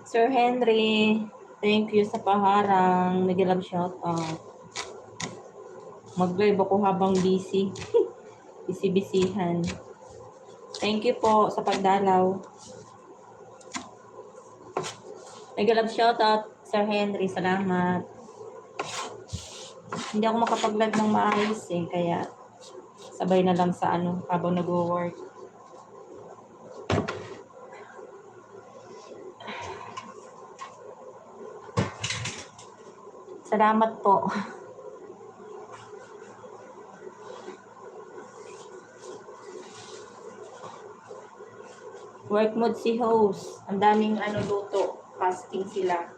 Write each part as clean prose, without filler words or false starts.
Sir Henry, thank you sa paharang. Nag-love shout out. Mag-live ako habang busy. Busy-busyhan. Thank you po sa pagdalaw. Nag-love shout out, Sir Henry. Salamat. Hindi ako makapag-live ng maayos eh. Kaya sabay na lang sa habang nag-work. Salamat po. Work mode si host. Ang daming luto. Fasting sila.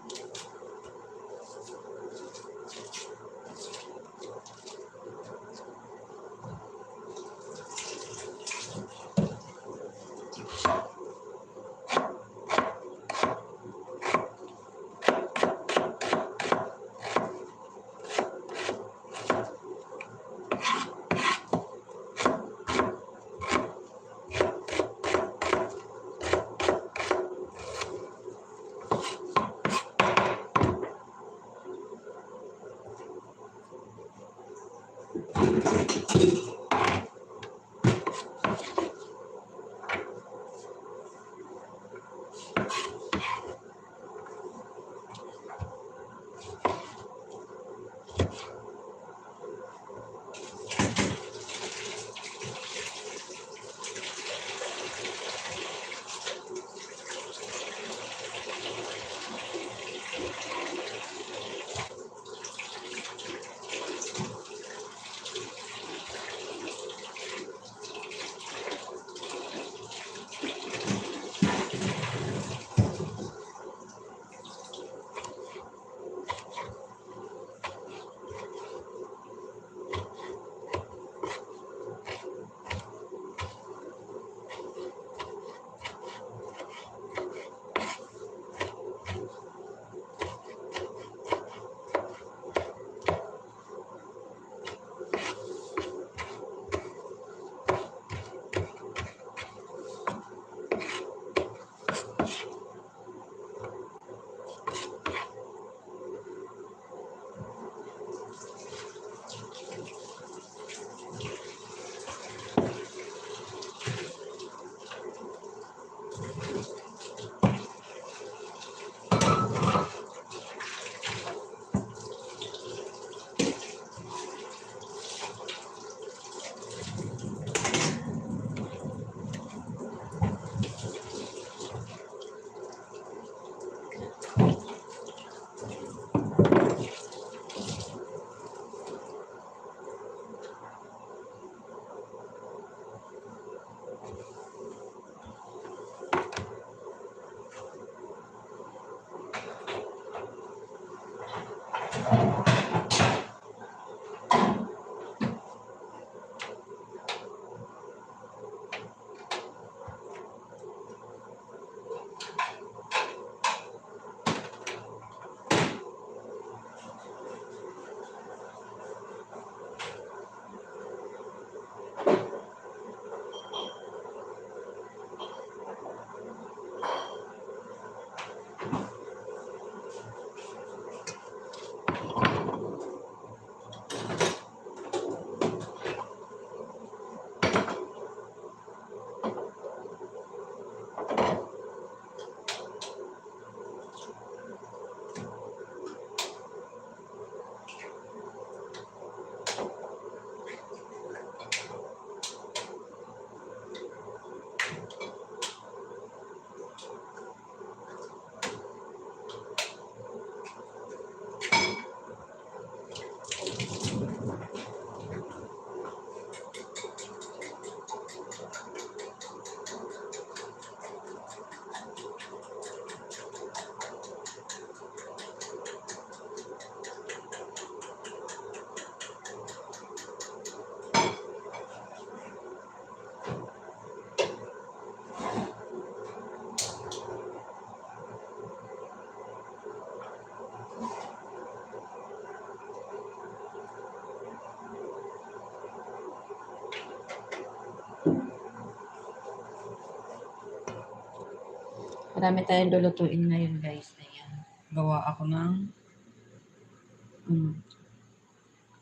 Marami tayong lulutuin ngayon, guys. Ayan. Gawa ako ng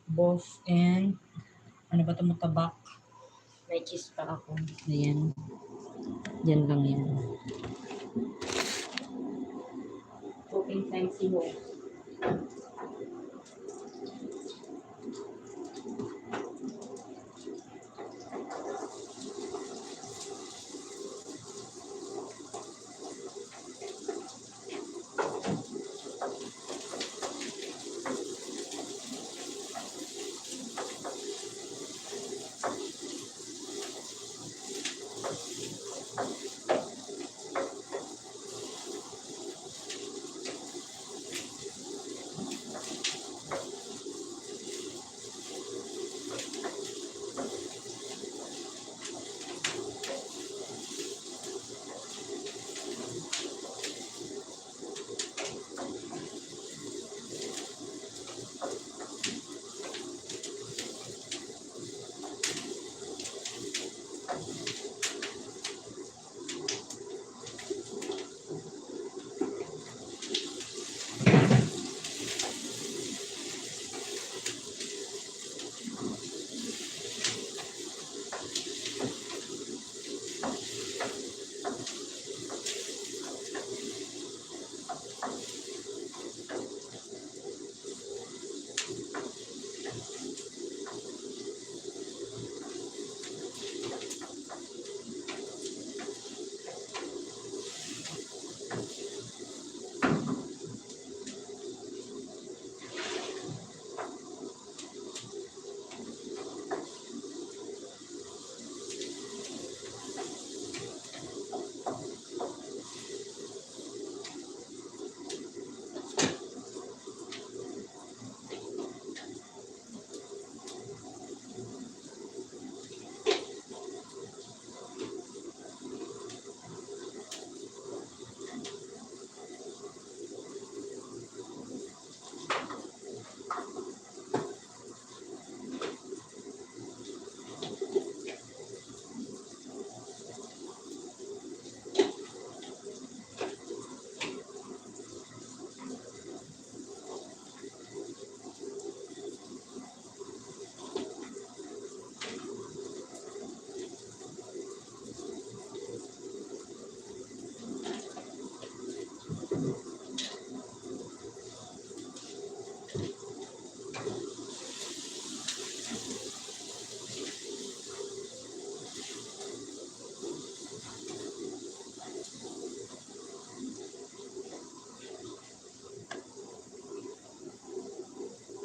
boss and ano ba ito, mutabak. May cheese pa ako. Ayan. Yan lang yan. Cooking time si Ho.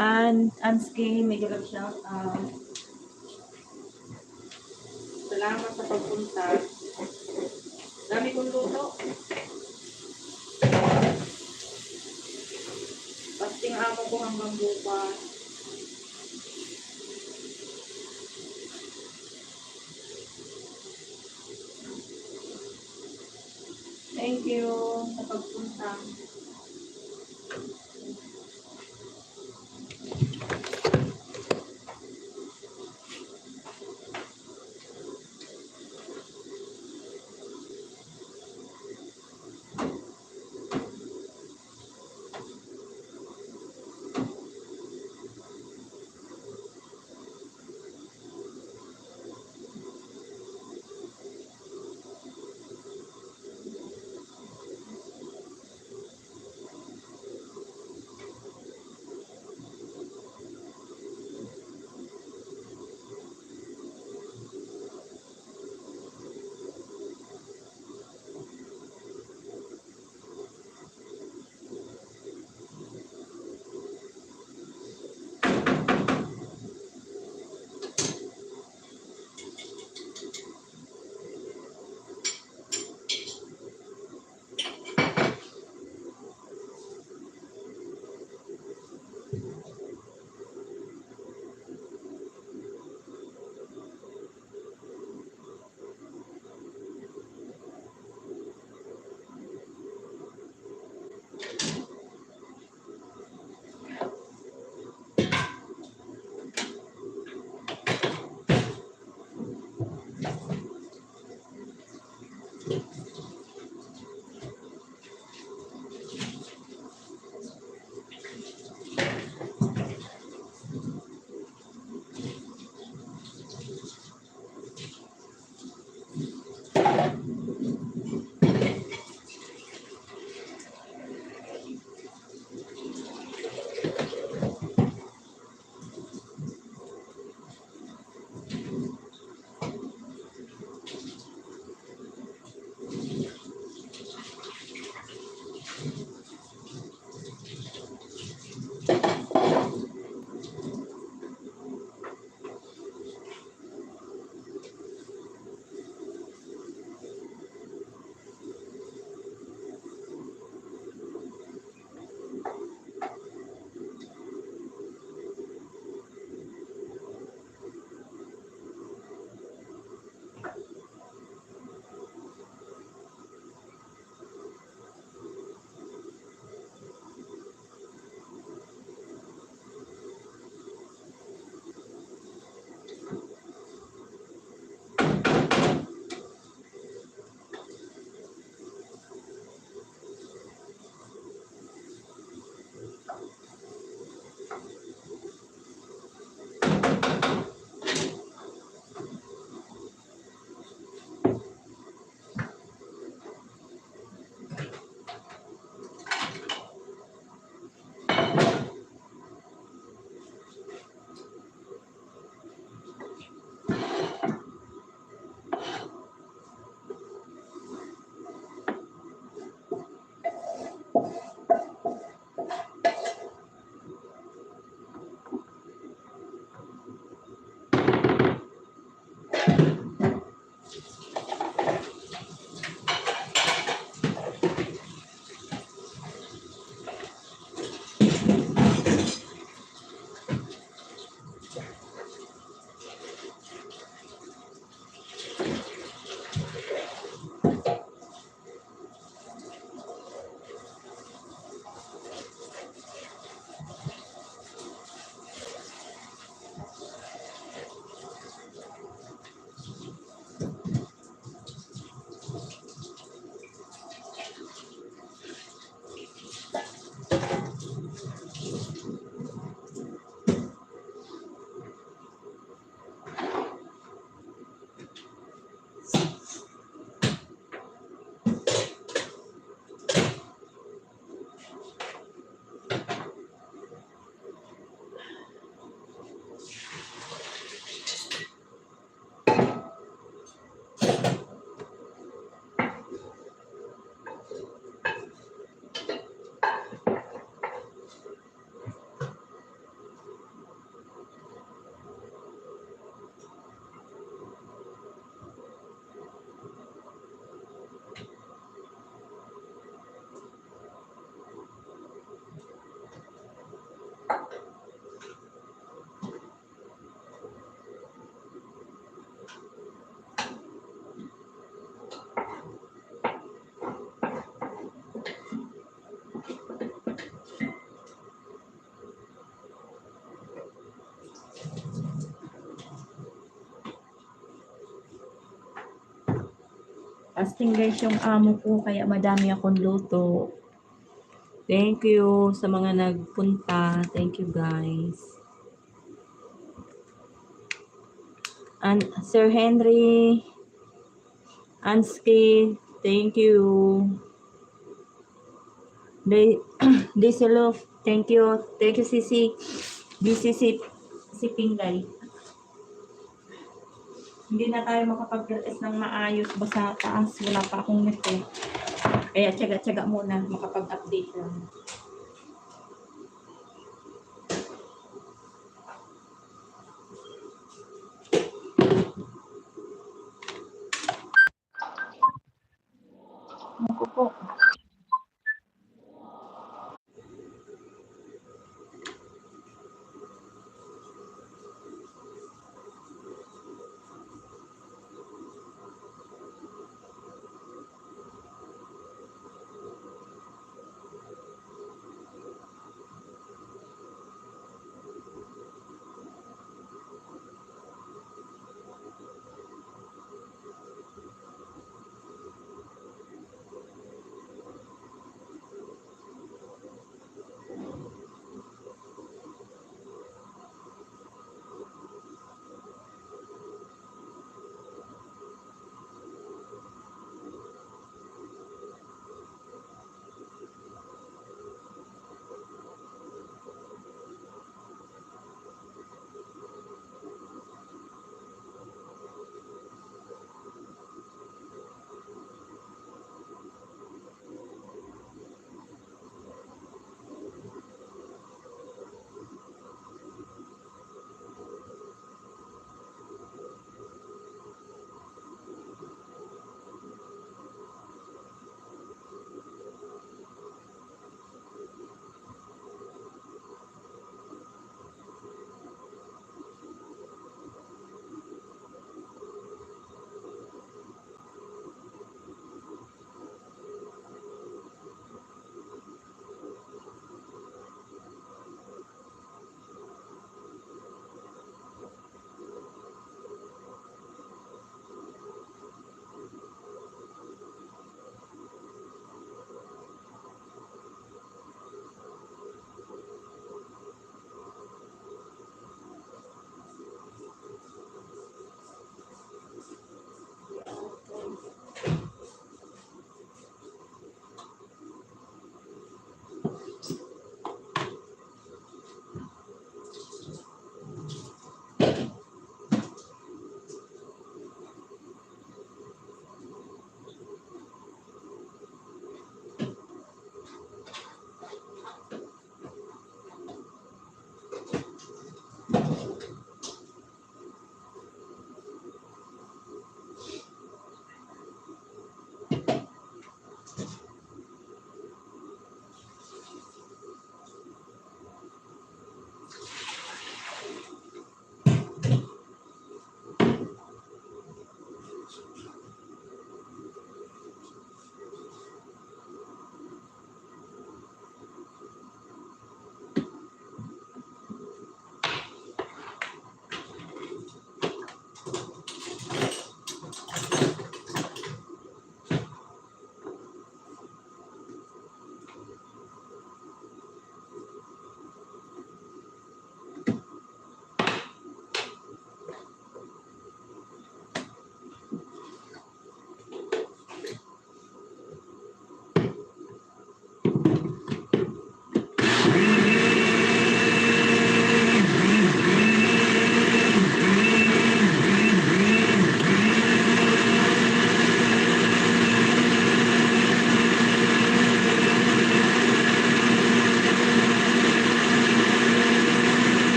And Anski, may galap shout out. Salamat sa pagpunta. Dami kong luto. Pasting amo ko hanggang bukas. Thank you sa pagpunta. Fasting guys yung amo ko, kaya madami akong luto. Thank you sa mga nagpunta. Thank you guys. And Sir Henry, Ansky, thank you. Diselov, thank you. Thank you, Sisi. BCC, si Pingay. Hindi na tayo makapag-practice ng maayos basta taas. Wala pa akong nito. Kaya tsaga-tsaga muna makapag-update lang. Ako po.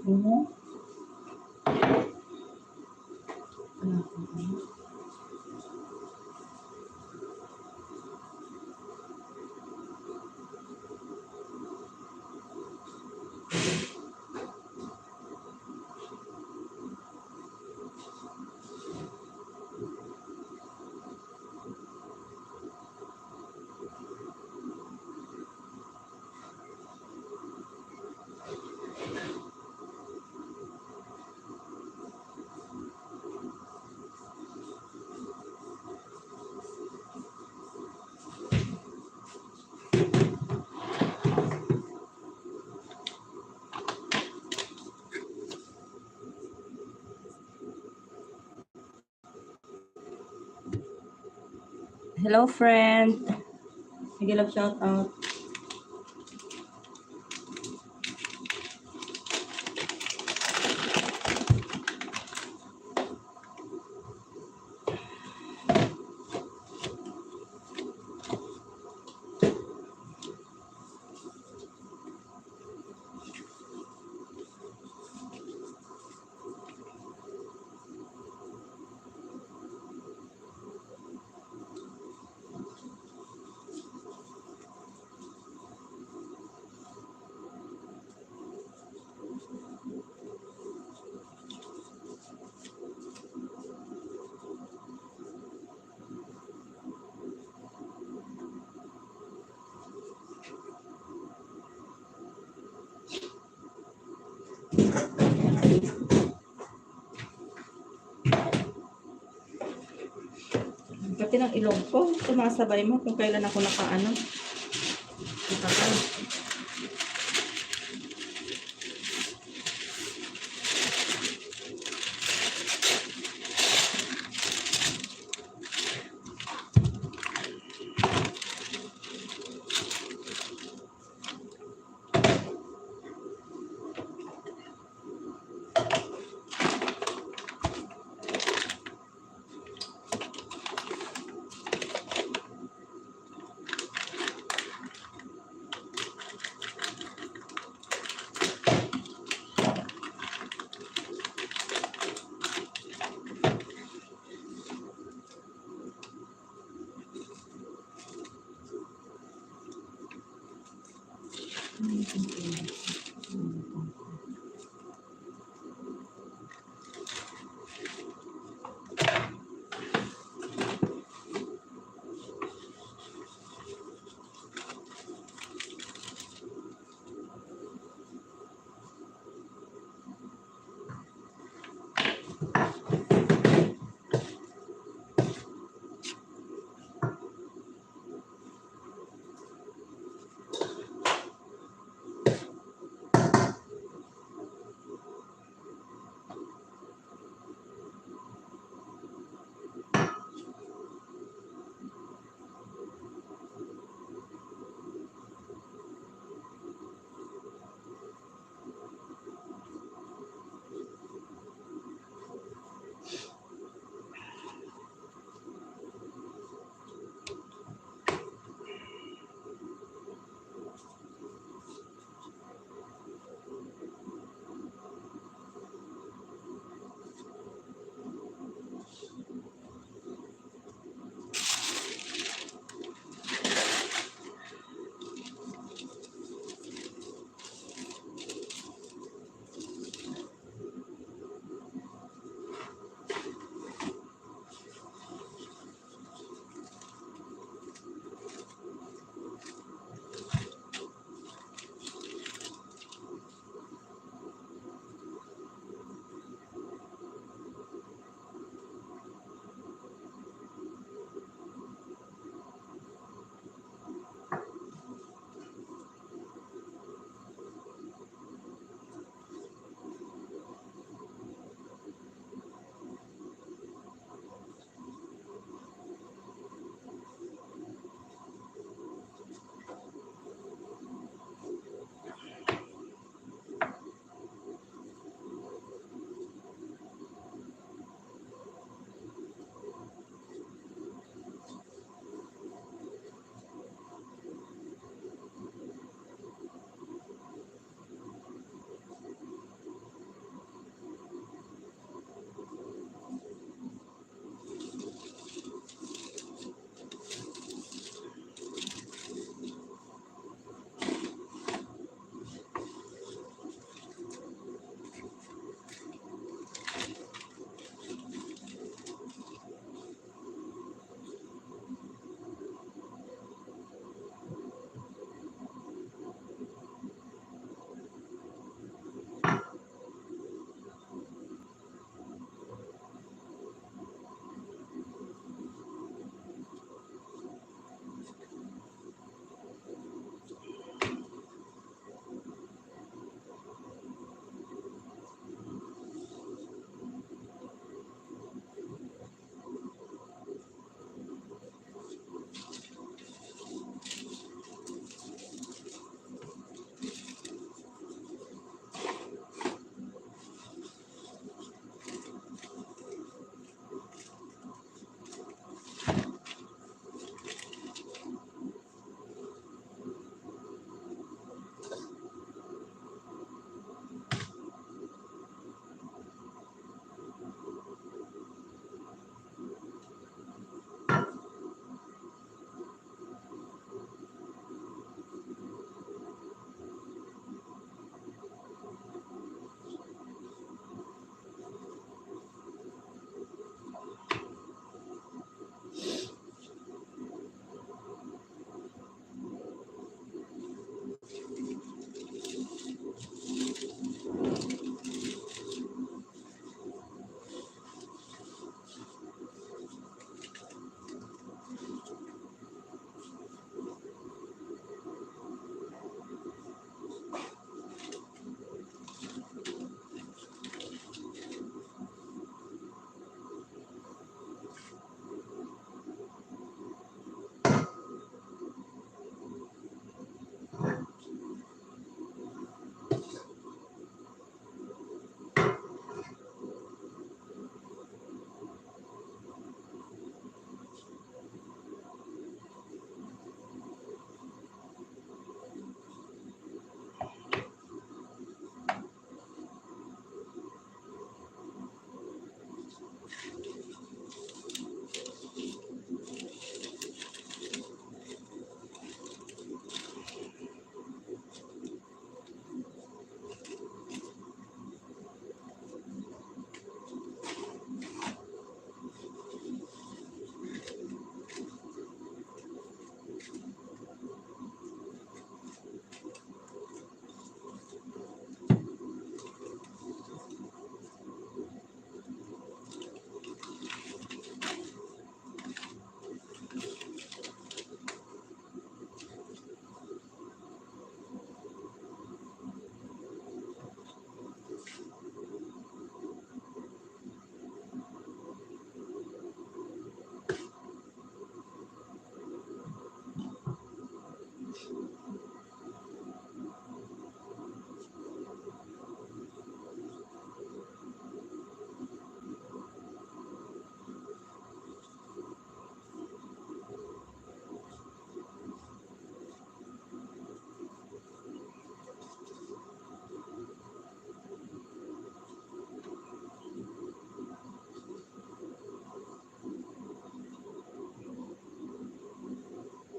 Mhm. Hello, friend. Sige lang, shout out. Pati ng ilong ko, sumasabay mo kung kailan ako nakaano. Itagal.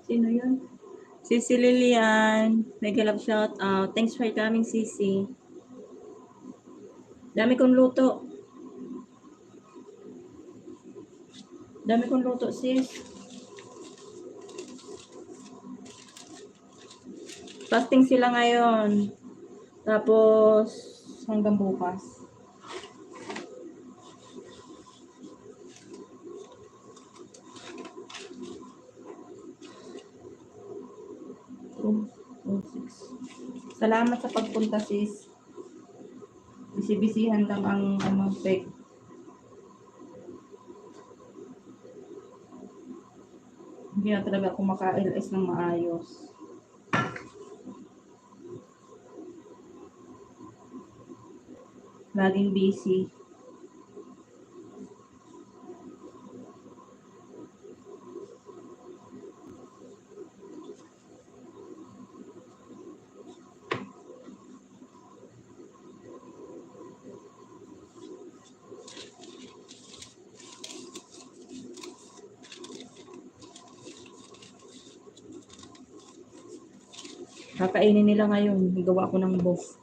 Sino yun? Sisi Lilian. Mega love shout out. Thanks for coming, Sisi. Dami kong luto. Dami kong luto, sis. Fasting sila ngayon. Tapos, hanggang bukas. Oh, 6. Salamat sa pagpunta, sis. Bisibisihan lang ang fake. Hindi na talaga ako maka-LS ng maayos. Laging busy. Kakainin nila ngayon. Gawa ko ng boss.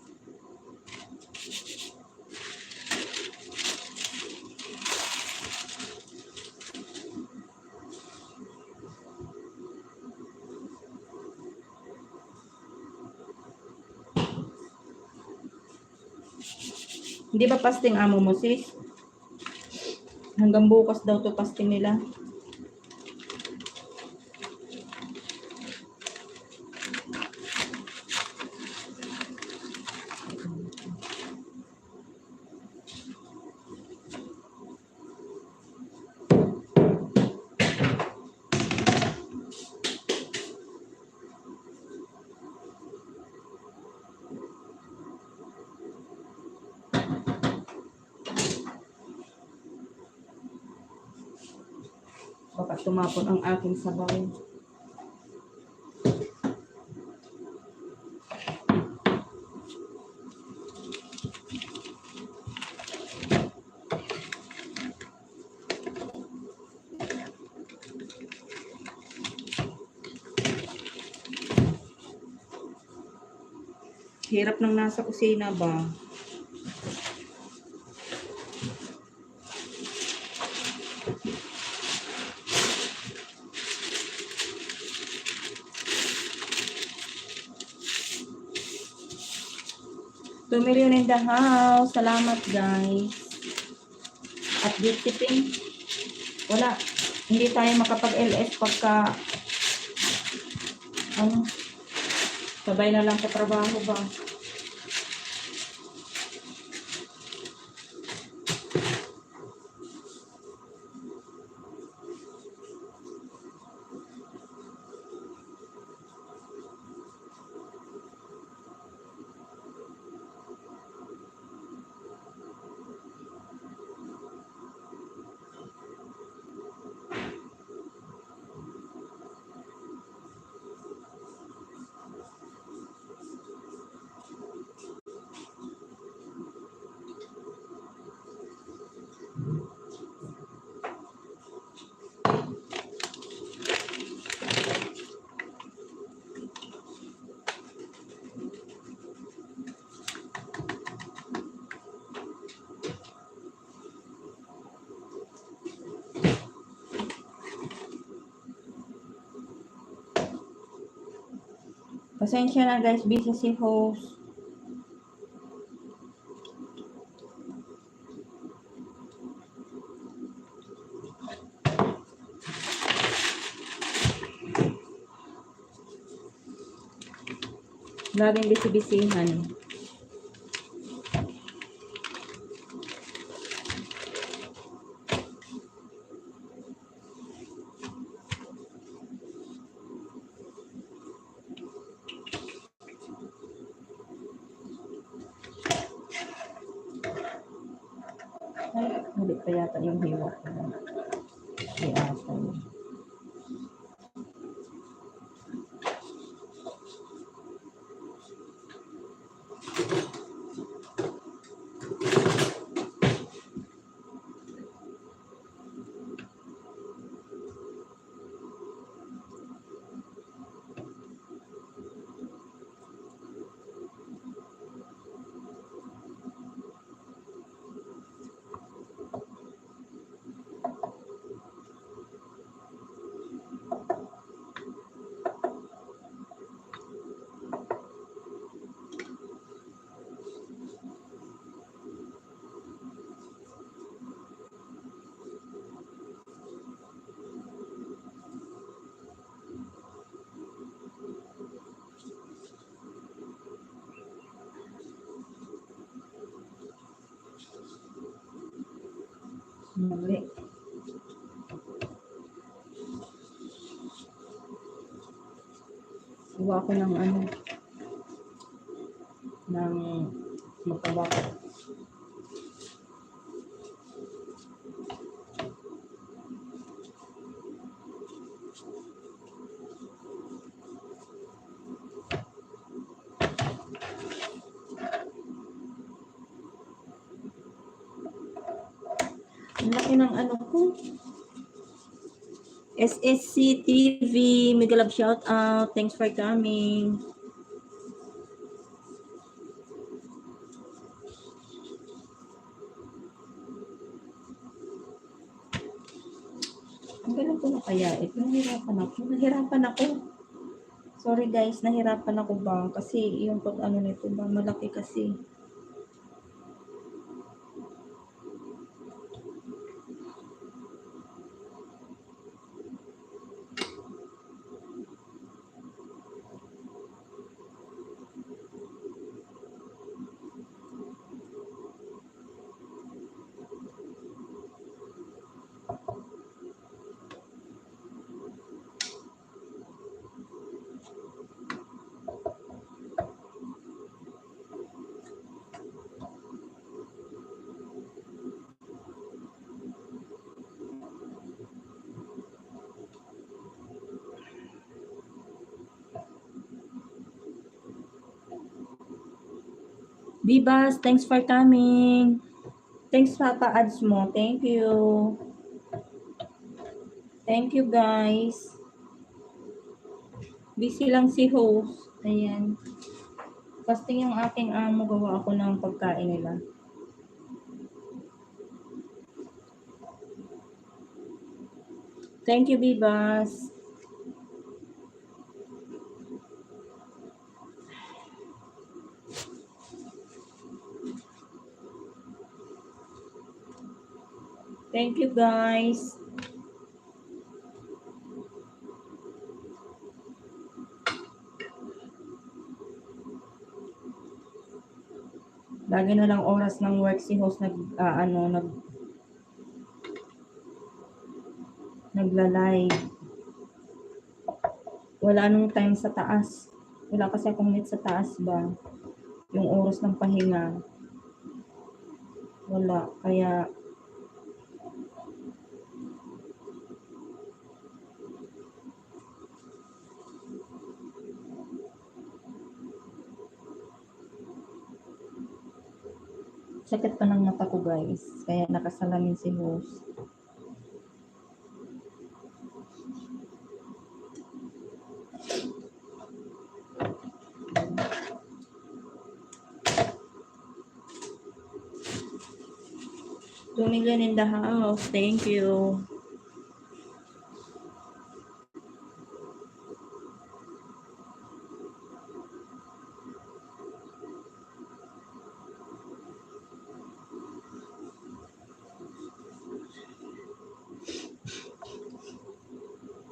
Hindi ba fasting amo mo, sis? Hanggang bukas daw to fasting nila. Baka tumapon ang aking sabaw. Hirap ng nasa kusina ba? $2 million in the house. Salamat, guys. At gift tipping. Wala. Hindi tayo makapag-LS pagka sabay na lang sa trabaho ba? Pasensya na, guys, busy si host. Laging busy-busyhan. Ay, hindi pa yata yung hiwa ko. Di ata yun. Mali. Gawa ko ng ano, ng matawag. Ang laki ng ano ko. SSC TV, mega love shout out. Thanks for coming. Ang galing ko na kaya. Nahirapan ako. Sorry guys, nahirapan ako ba? Kasi yung pag ano nito ba, malaki kasi. Bibas, thanks for coming. Thanks Papa Ads mo. Thank you. Thank you guys. Busy lang si host. Ayan. Fasting yung aking amo. Gawa ako ng pagkain nila. Thank you, Bibas. Thank you, guys. Lagi na lang oras ng work si host nagla-live. Wala nung time sa taas. Wala kasi akong net sa taas ba. Yung oras ng pahinga. Wala. Kaya sakit pa ng mata ko guys. Kaya nakasalamin si host. $2 million in the house. Thank you.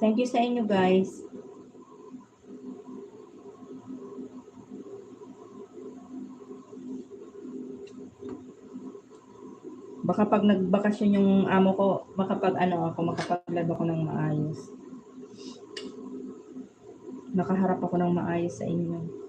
Thank you sa inyo guys. Baka pag nagbakasyon yung amo ko, makapag-live ako ng maayos. Nakaharap ako ng maayos sa inyo.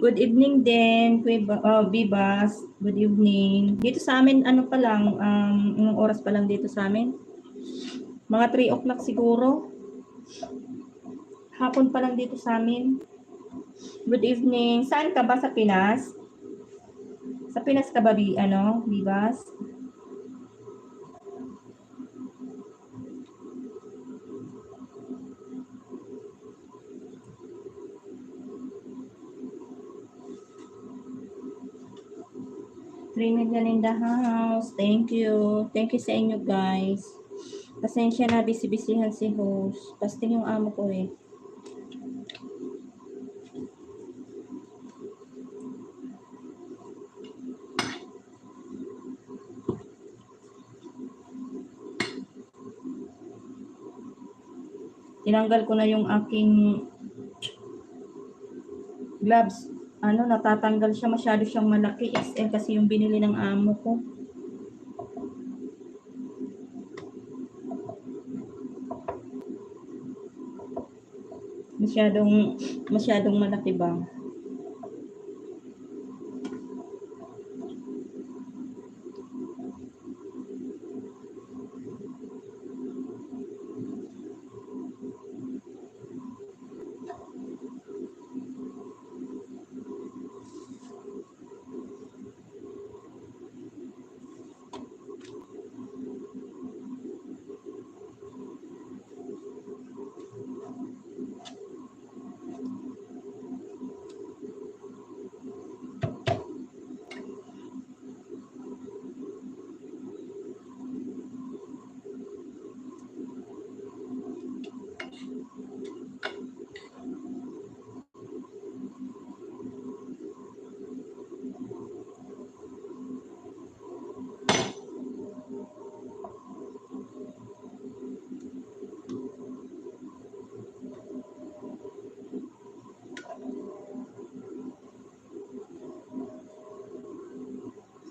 Good evening din, Bibas. Good evening. Dito sa amin, ano pa lang, anong oras pa lang dito sa amin? Mga 3 o'clock siguro. Hapon pa lang dito sa amin. Good evening. Saan ka ba sa Pinas? Sa Pinas ka ba, Bibas? $3 million in the house. Thank you. Thank you sa inyo guys. Pasensya na, busy-busyhan si host. Fasting yung amo ko eh. Tinanggal ko na yung aking Gloves, ano, natatanggal siya, masyado siyang malaki. XL kasi yung binili ng amo ko. Masyadong malaki ba?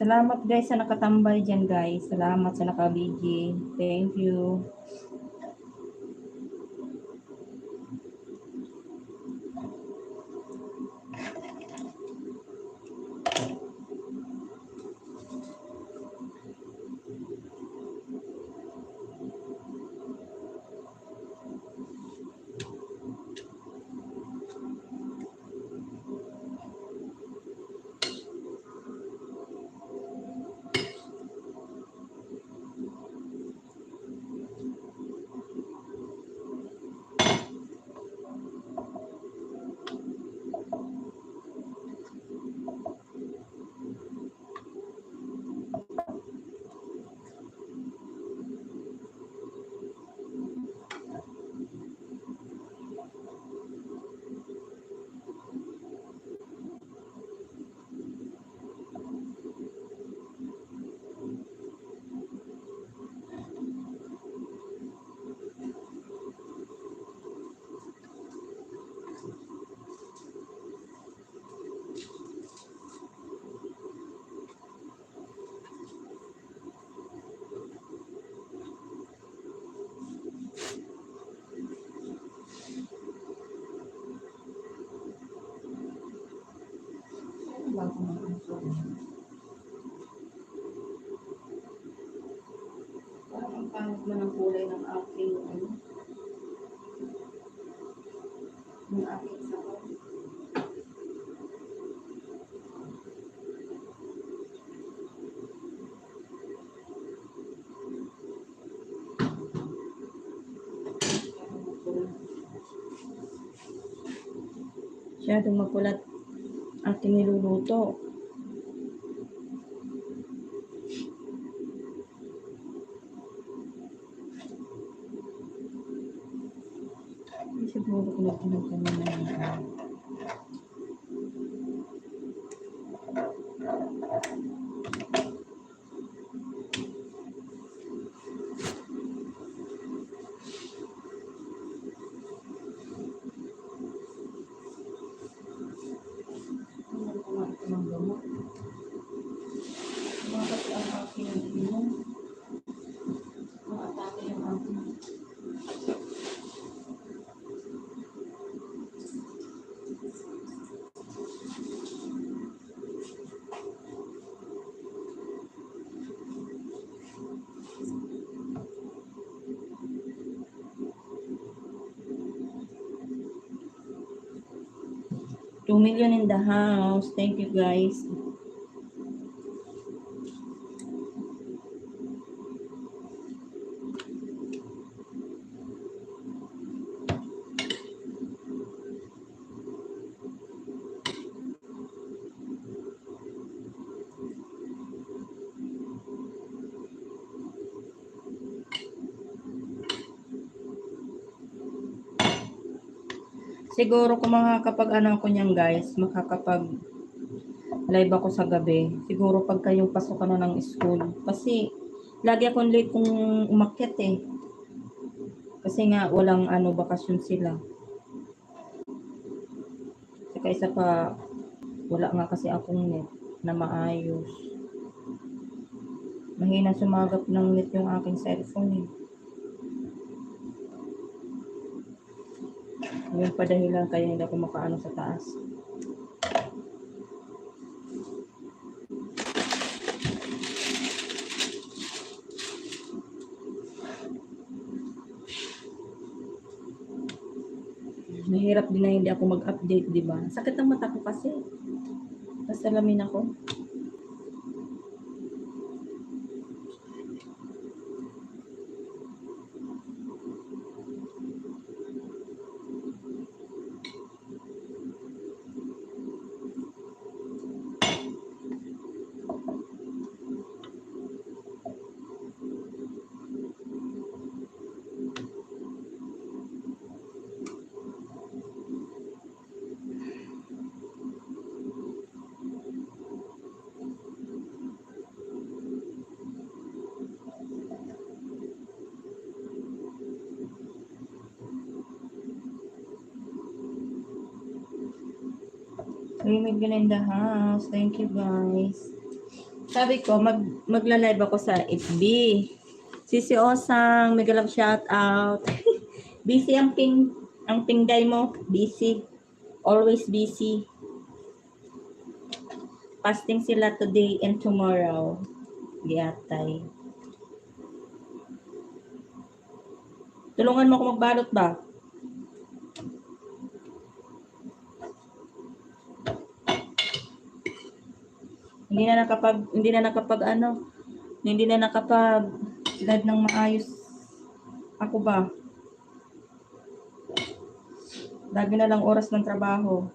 Salamat guys sa nakatambay dyan guys. Salamat sa naka-BG. Thank you. Parang ang pangit mo ng kulay ng aking ng aking sabaw. Masyadong makulat aking niluluto. Siguro kung nagpunong ka naman. Ng gamot. Bakit ang aking inom? Ang atake yung aking. $2 million in the house. Thank you guys. Siguro kung makakapag-ano ko niyan guys, makakapag live ako sa gabi. Siguro pag kayong pasok na ng school. Kasi lagi akong late kung umakyat eh. Kasi nga walang bakasyon sila. Saka isa pa, wala nga kasi akong net na maayos. Mahina sumagap ng net yung aking cellphone eh. Yun pa dahilan kaya hindi ako makaano sa taas. Mahirap din na hindi ako mag-update, di ba? Sakit ang mata ko kasi. Pasalamin ako. Rimig in the house. Thank you guys. Sabi ko, magla-live ako sa FB. Sisi Osang, mega love shout out. Busy ang pingday mo. Busy. Always busy. Fasting sila today and tomorrow. Giatay. Tulungan mo ako magbalot ba? Hindi na nakapag live ng maayos. Ako ba? Lagi na lang oras ng trabaho.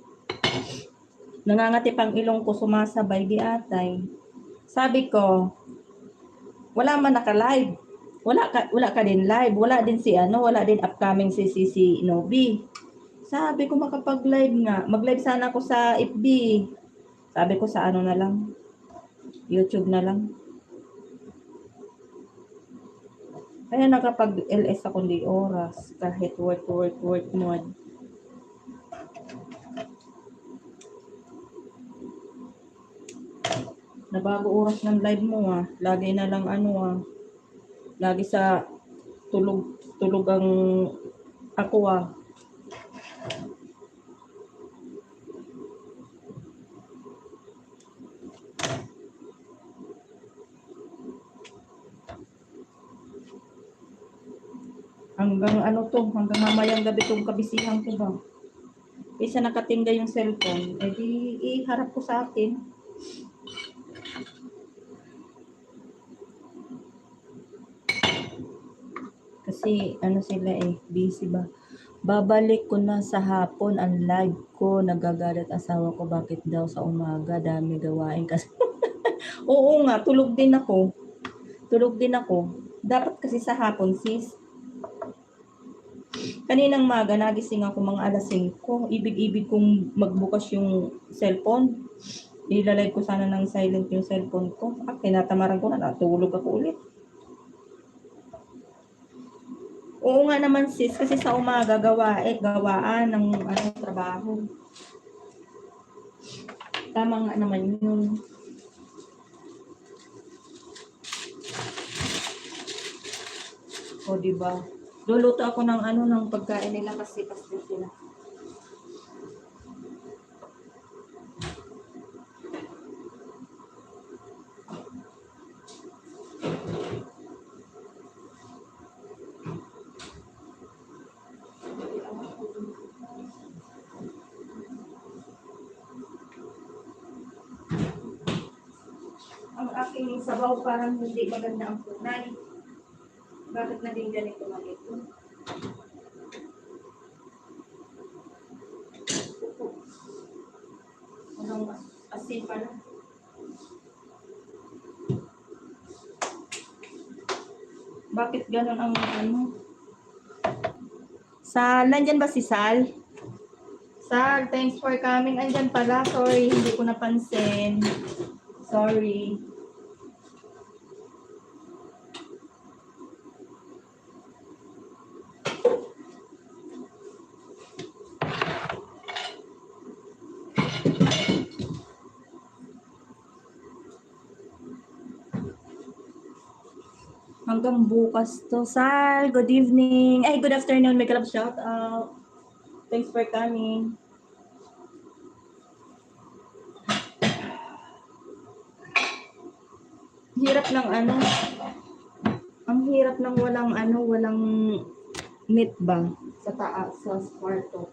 Nangangati pang ilong ko, sumasabay di atay. Sabi ko, wala man naka-live. Wala ka din live. Wala din wala din upcoming si Novi. Sabi ko makapag-live nga. Mag-live sana ako sa FB. Sabi ko sa ano na lang. YouTube na lang. Kaya nakapag-LS ako di oras. Kahit work mode. Nabago oras ng live mo ah. Lagi na lang lagi sa tulog ang ako ah. Hanggang hanggang mamayang gabi tong kabisihan ko ba. Isa nakatingga yung cellphone, di iharap ko sa akin. Kasi sila busy ba. Babalik ko na sa hapon ang live ko. Nagagalit asawa ko bakit daw sa umaga dami gawain kasi. Oo nga, tulog din ako. Dapat kasi sa hapon sis. Kaninang maga nagising ako mga alas 5. Ibig kong magbukas yung cellphone. Ilalive ko sana ng silent yung cellphone ko. Tinatamaran ko na natulog ako ulit. Oo nga naman sis, kasi sa umaga gawaan ng trabaho. Tama nga naman yun. O diba? Luluto ako ng ng pagkain nila kasi pastil sila. Ang aking sabaw parang hindi maganda ang kulay. Bakit naging ganito na ito? Anong asin pala? Bakit ganun ang Sal, nandyan ba si Sal? Sal, thanks for coming. Andyan pala, sorry, hindi ko napansin. Sorry. Hanggang bukas to. Sal, good evening. Ay, good afternoon. May kalab shout out. Thanks for coming. Hirap ng ano. Ang hirap ng walang net ba sa taas, sa kwarto.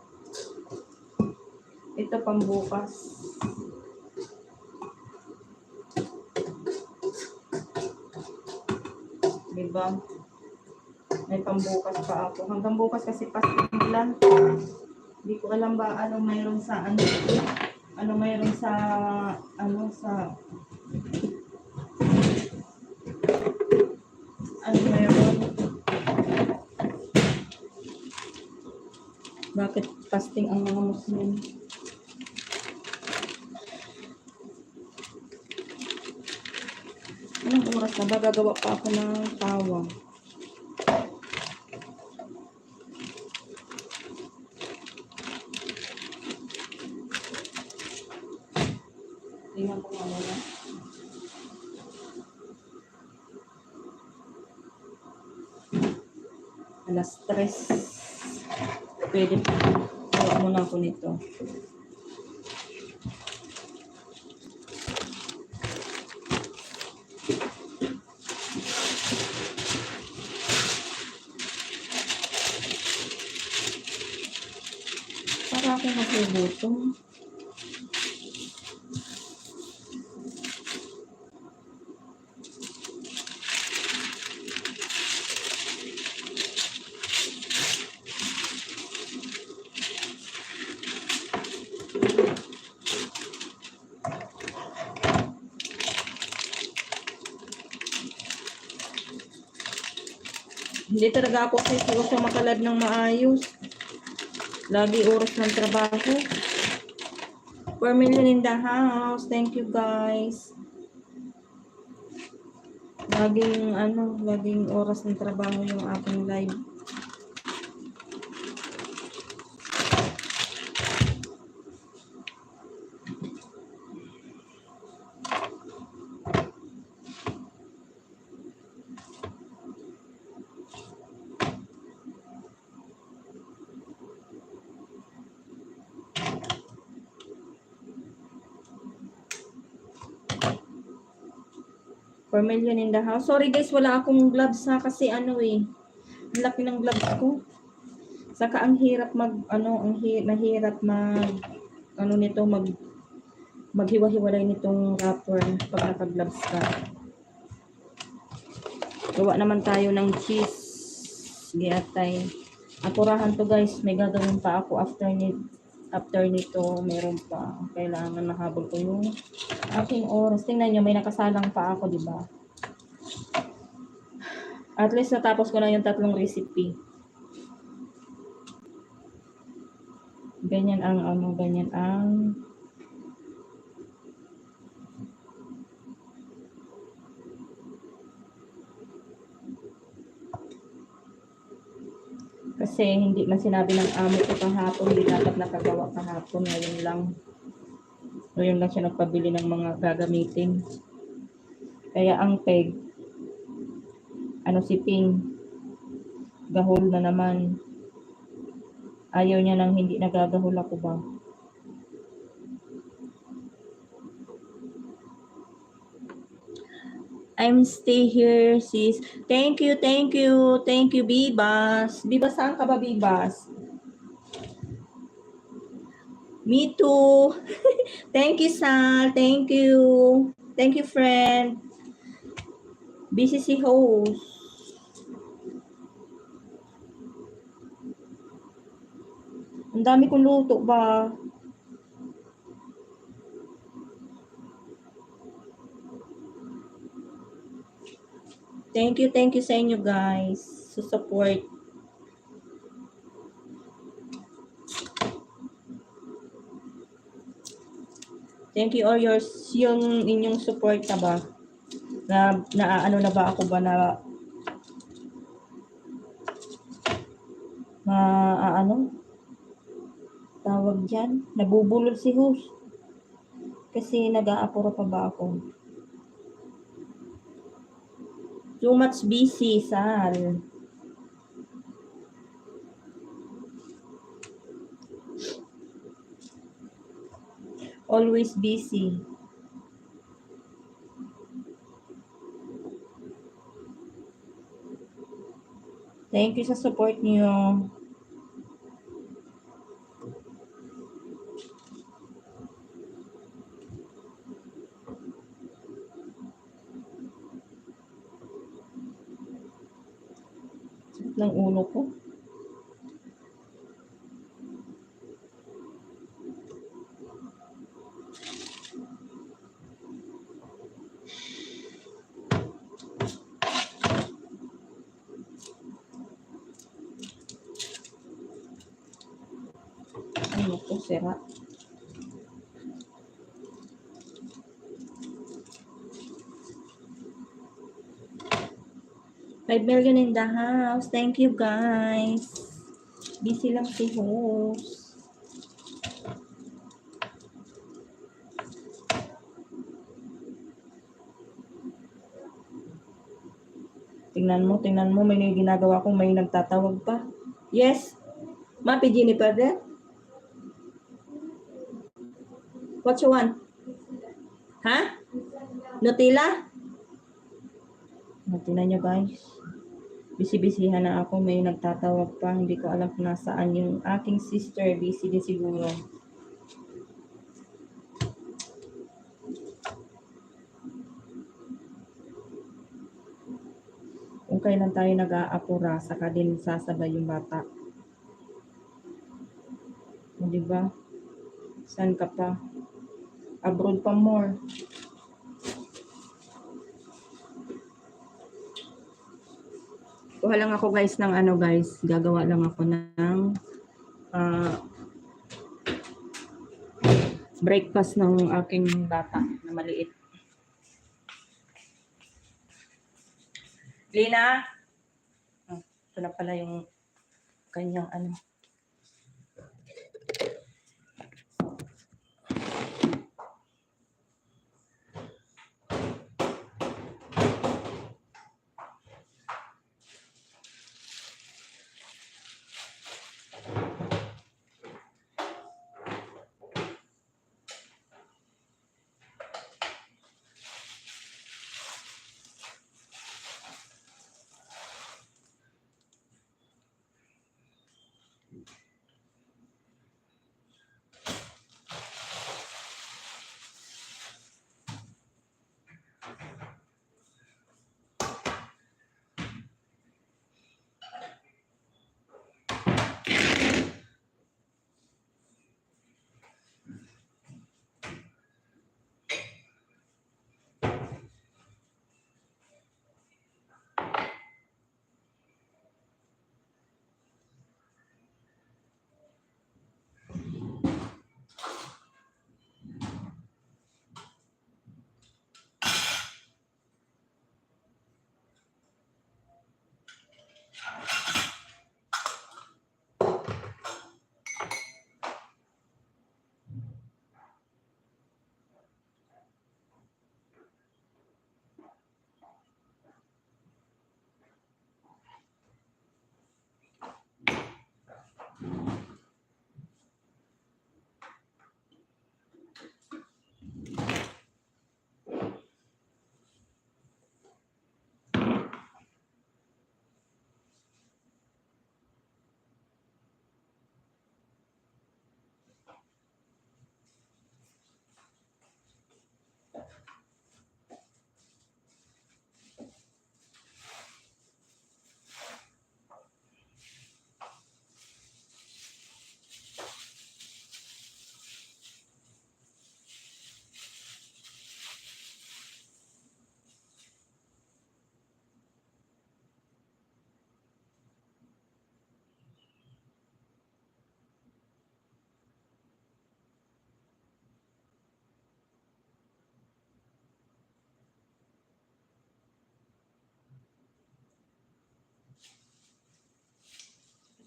Ito pambukas. Diba? May pambukas pa ako. Hanggang bukas kasi pasting lang. Hindi ko alam ba ano mayroon sa ano mayroon sa ano mayroon. Bakit fasting ang mga Muslim? Anong oras na ba? Gagawa pa ako ng tawa. Tingnan ko nga muna. Alas 3. Pwede pa. Gawa muna ako nito. Para ako magugutom. Hindi talaga ako seryoso makalad ng maayos. Lagi oras ng trabaho. 4 million in the house. Thank you guys. Laging oras ng trabaho yung aking live. $4 million in the house. Sorry guys, wala akong gloves ha kasi ang laki ng gloves ko. Saka ang hirap mahirap maghiwa-hiwalay nitong wrapper pag naka-gloves ka. Gawa naman tayo ng cheese. Giatay. Apurahan to guys, may gagawin pa ako after nito, meron pa. Kailangan mahabol ko yung aking oras. Tingnan nyo, may nakasalang pa ako, di ba? At least natapos ko na yung 3 recipe. Ganyan ang kasi hindi man sinabi ng amo ko kahapon, hindi dapat nakagawa kahapon, ngayon lang siya nagpabili ng mga gagamitin. Kaya ang peg, si Ping, gahol na naman. Ayaw niya nang hindi nagagahol ako ba. I'm stay here, sis. Thank you, Bibas. Bibas, saan ka ba, Bibas? Me too. Thank you, Sal. Thank you. Thank you, friend. Busy si host. Ang dami kong luto ba? Thank you sa inyo guys sa support. Thank you all yung inyong support na ba? Ano na ba ako ba na tawag dyan? Nabubulol si host. Kasi nag-aapura pa ba ako? Too much busy, Sal. Always busy. Thank you sa support niyo. Sakit ng ulo ko. Ano to, sira. $5 million in the house. Thank you, guys. Busy lang si host. Tingnan mo, may ginagawa ko, may nagtatawag pa. Yes. Mapi Jennifer there? What you want? Ha? Nutella? Tingnan nyo, guys. Busy-busyhan na ako, may nagtatawag pa. Hindi ko alam kung nasaan yung aking sister. Busy din siguro. Kung kailan tayo nag-aapura, saka din sasabay yung bata. O, diba? Saan ka pa? Abroad pa more. Kuha lang ako, guys, ng ano, guys. Gagawa lang ako ng breakfast ng aking bata na maliit. Lina? Oh, ito na pala yung kanyang ano.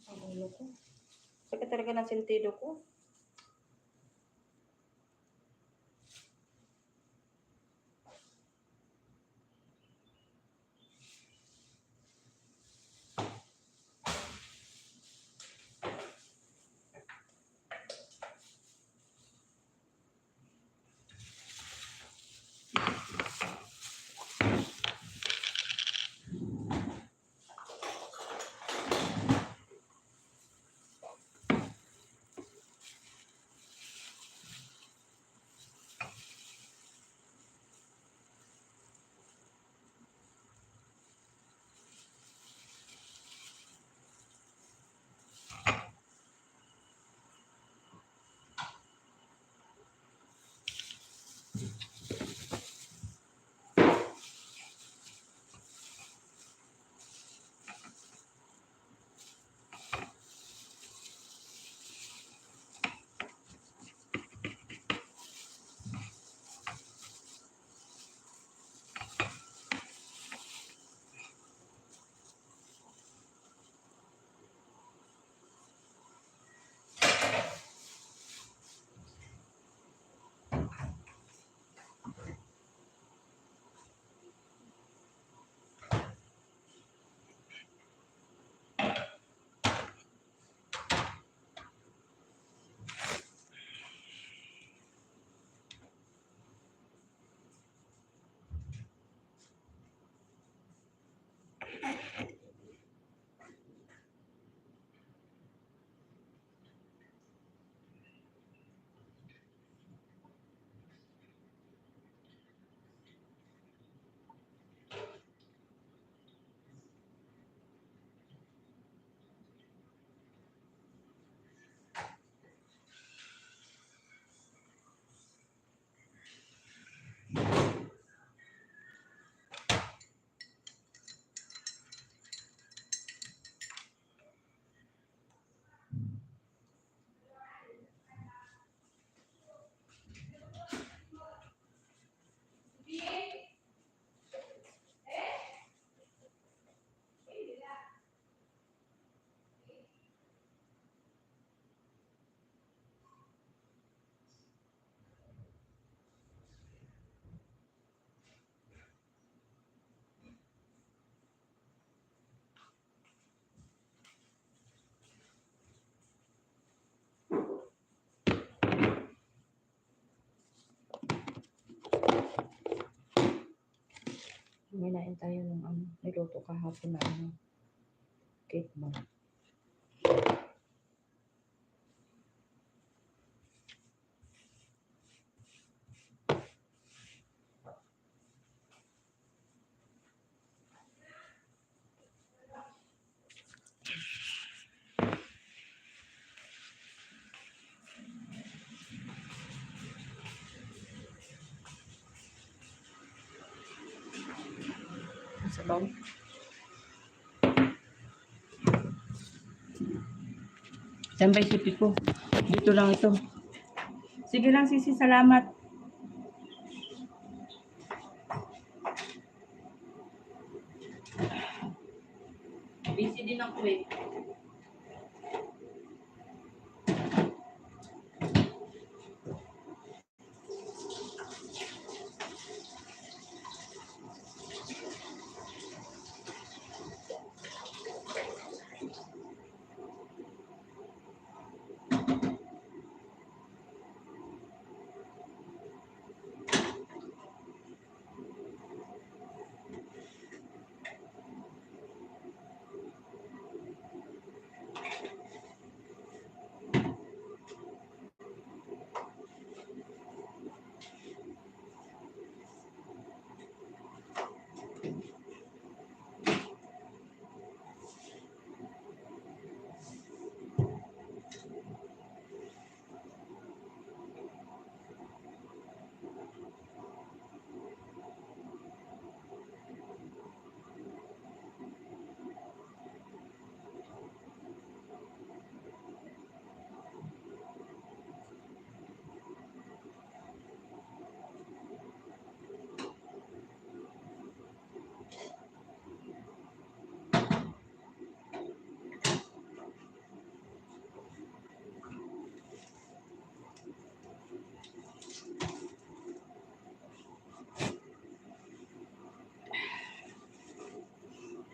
Ang ulo ko. Sakit talaga ng sentido ko. Minain tayo ng niluto kahapon na cake mo. Sabaw. Saan ba isipin ko? Dito lang ito. Sige lang, Sisi. Salamat. Busy din ako eh.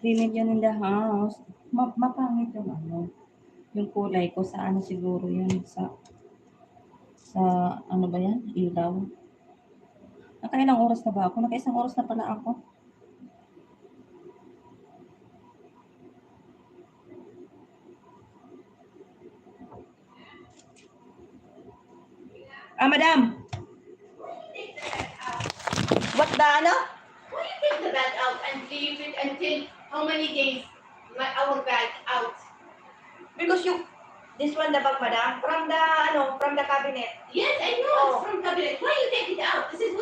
$3 million in the house. Mapangit yung kulay ko sa siguro yun sa ano ba yan? Ilaw. Nakailang oras na ba ako? Nakaisang oras na pala ako. Madam! What the ano? Why you take the bag out and leave it until how many days our bag out? Because this one the bag, madam, from the cabinet. Yes, I know it's from cabinet. Why you take it out? This is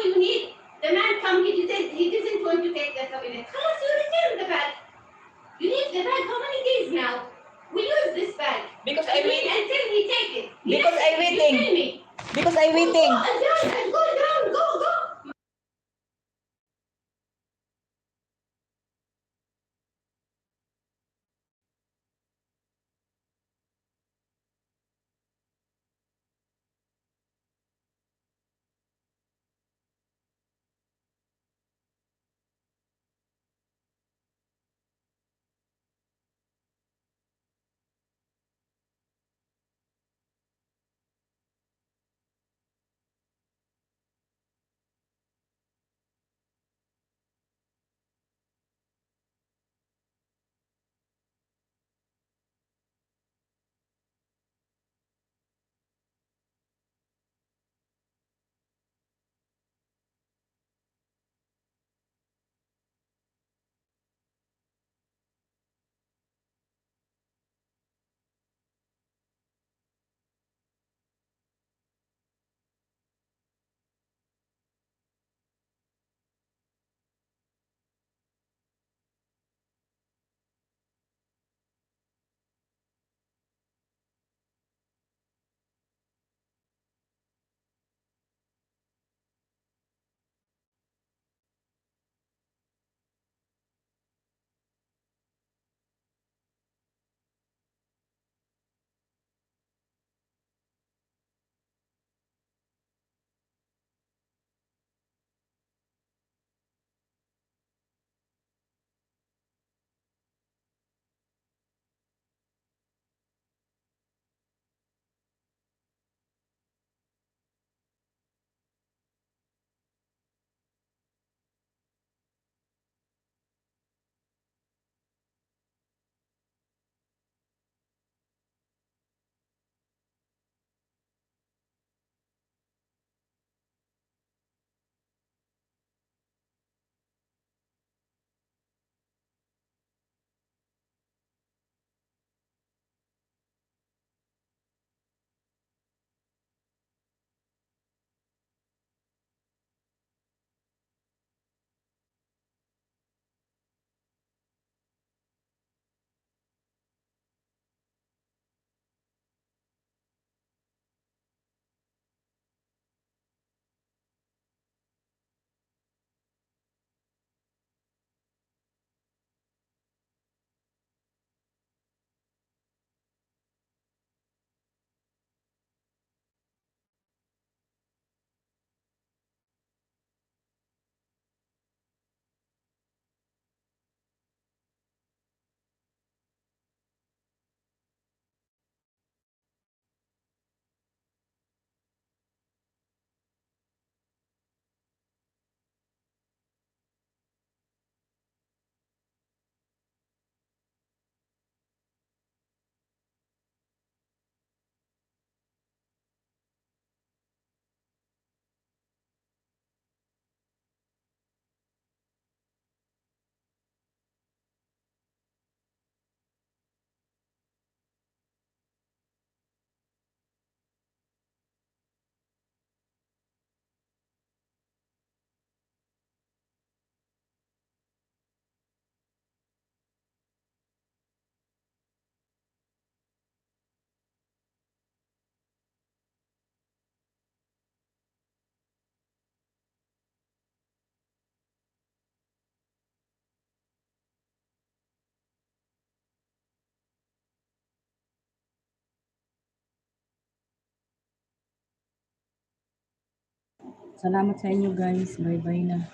Salamat sa inyo guys. Bye-bye na.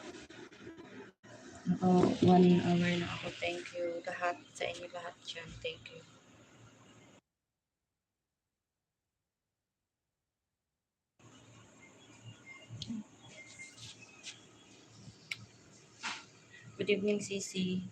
Naka 1 hour na ako. Thank you lahat. Sa inyo lahat dyan. Thank you. Good evening, Sisi.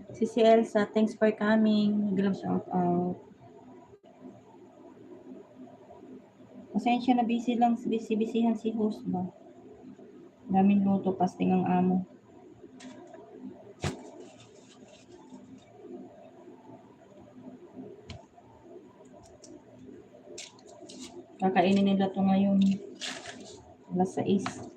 Sisi Elsa, thanks for coming. Nag-love shout out. Pasensya na busy lang, busy-busyhan si host ba. Daming luto, pasting ang amo. Kakainin nila to ngayon. Alas 6.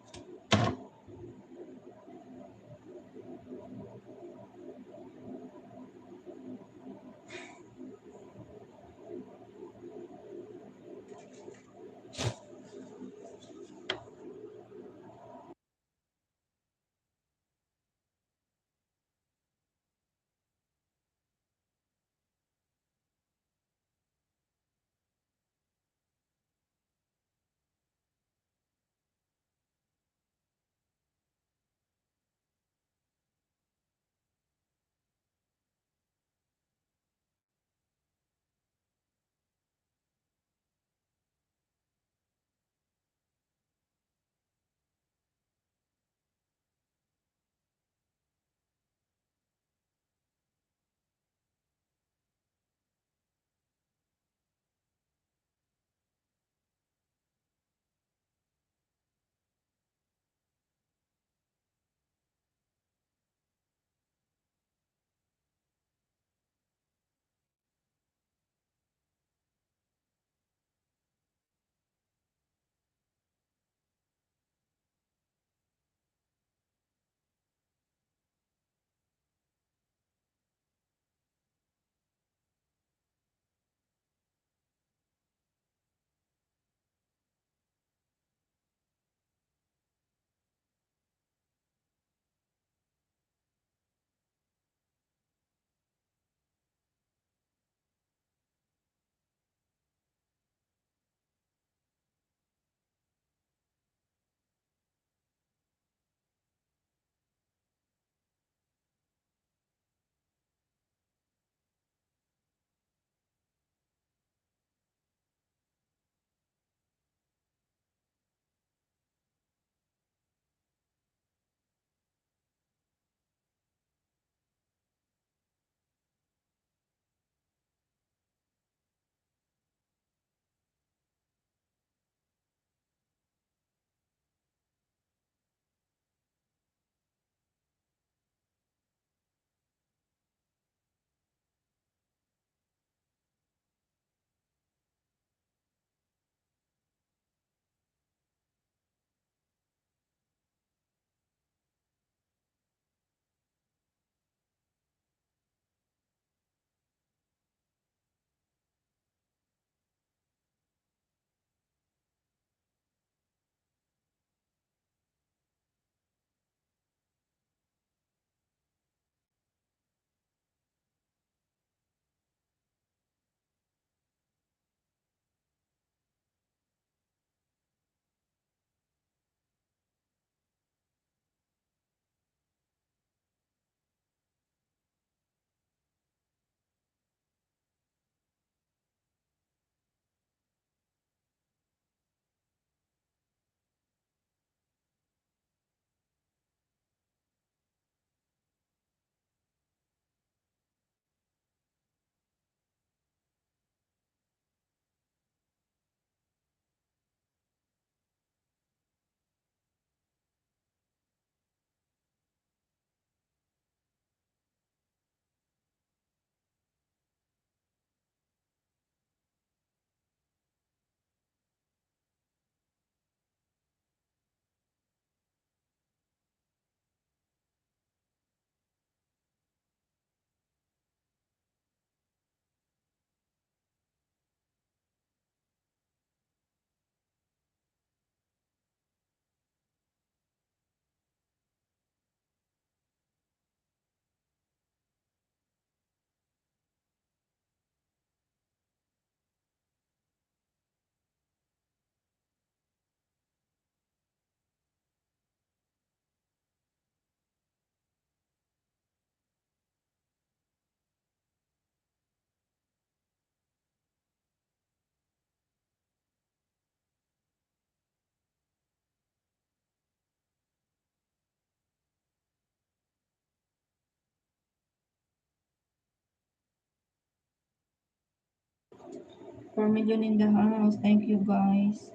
4 million in the house. Thank you, guys.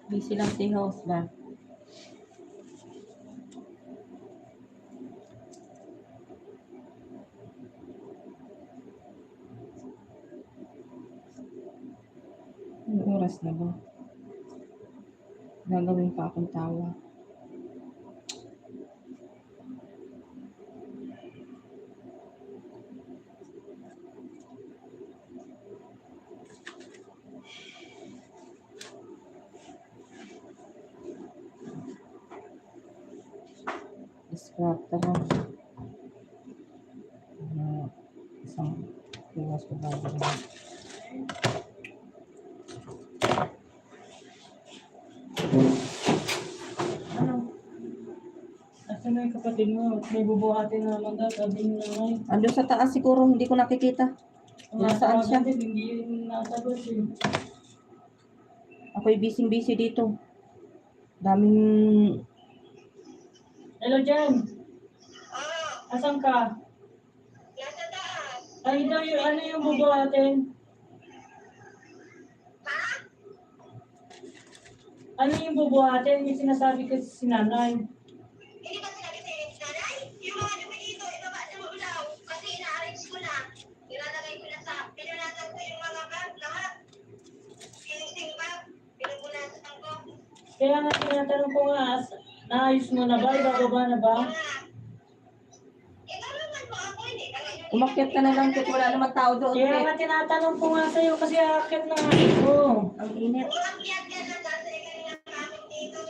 Busy lang si host ba? Anong oras na ba? Gagawin pa akong tawa. Scrap tara. Isang iwas ko ba? Ano? Asan na yung kapatid mo? May bubuhatin na naman daw, sabi niya nga. Andun sa taas siguro, hindi ko nakikita. Nasaan siya? Hindi yun nasagot eh. Ako'y busy dito. Daming... Hello, Jen. Asan ka? Nasa taas. Ay, daw yung ano yung bubuhatin? Ano yung bubuhatin? Yung sinasabi ko sa sinanay. Hindi ba sinabi sa inyo, nanay? Yung mga dumi dito, ibaba sa ulaw. Kasi ina-arrange ko na. Nilalagay ko na sa, pinunatan ko yung mga bag, lahat. Sinising bag, pinupunatan ko. Kaya nga tinatanong ko nga, naayos mo na ba? Ibababa na ba? Ikaw naman po ako, hindi ka ngayon. Umakyat ka na lang, Kit. Wala naman tao doon, Kaya Kit. nga tinatanong ko nga sa'yo kasi akit na nga ako. Ang init. Umakyat ka na dahil sa kanila namin dito.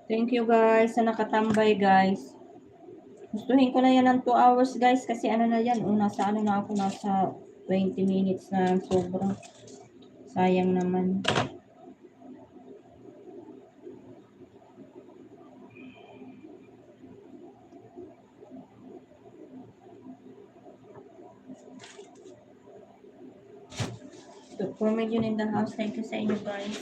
Thank you, guys, sa nakatambay, guys. Gustuhin ko na yan ng 2 hours, guys, kasi ano na yan, nasa ano na ako, nasa 20 minutes na sobrang. Sayang naman. So, 4 million in the house. Thank you sa inyo, guys.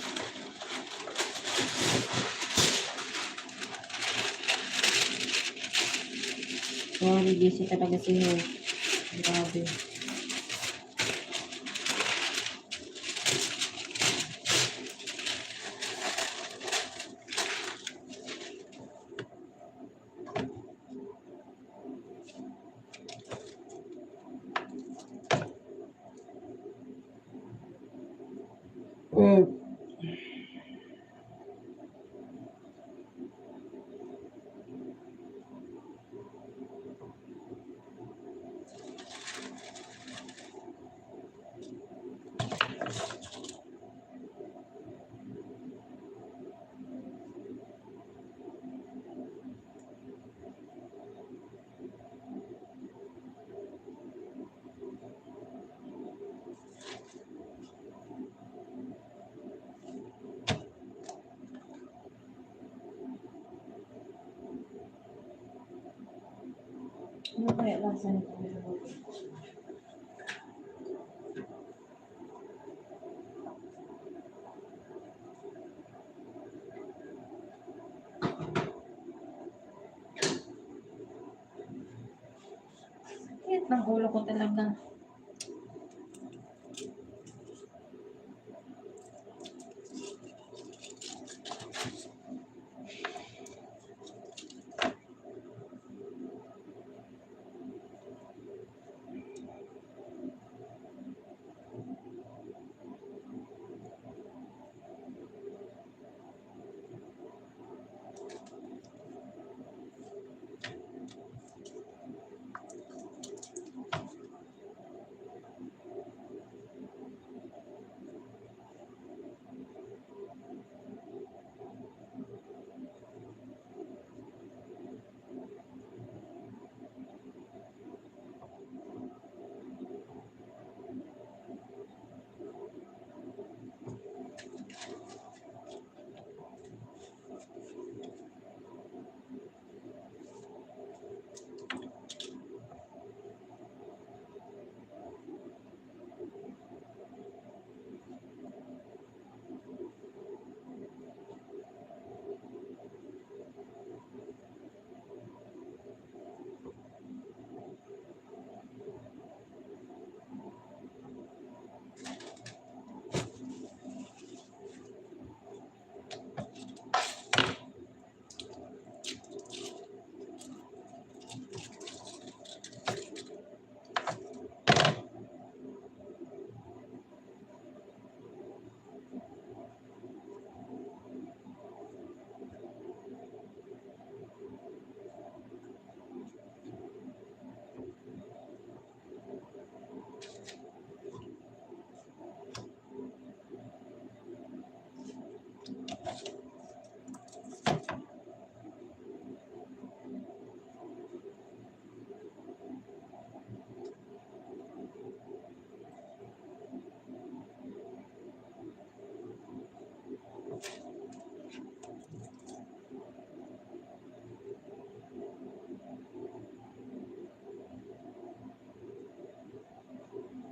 Sorry, busy talaga si Ho. Grabe. Ano kaya lasa nito? Sakit ng ulo ko talaga.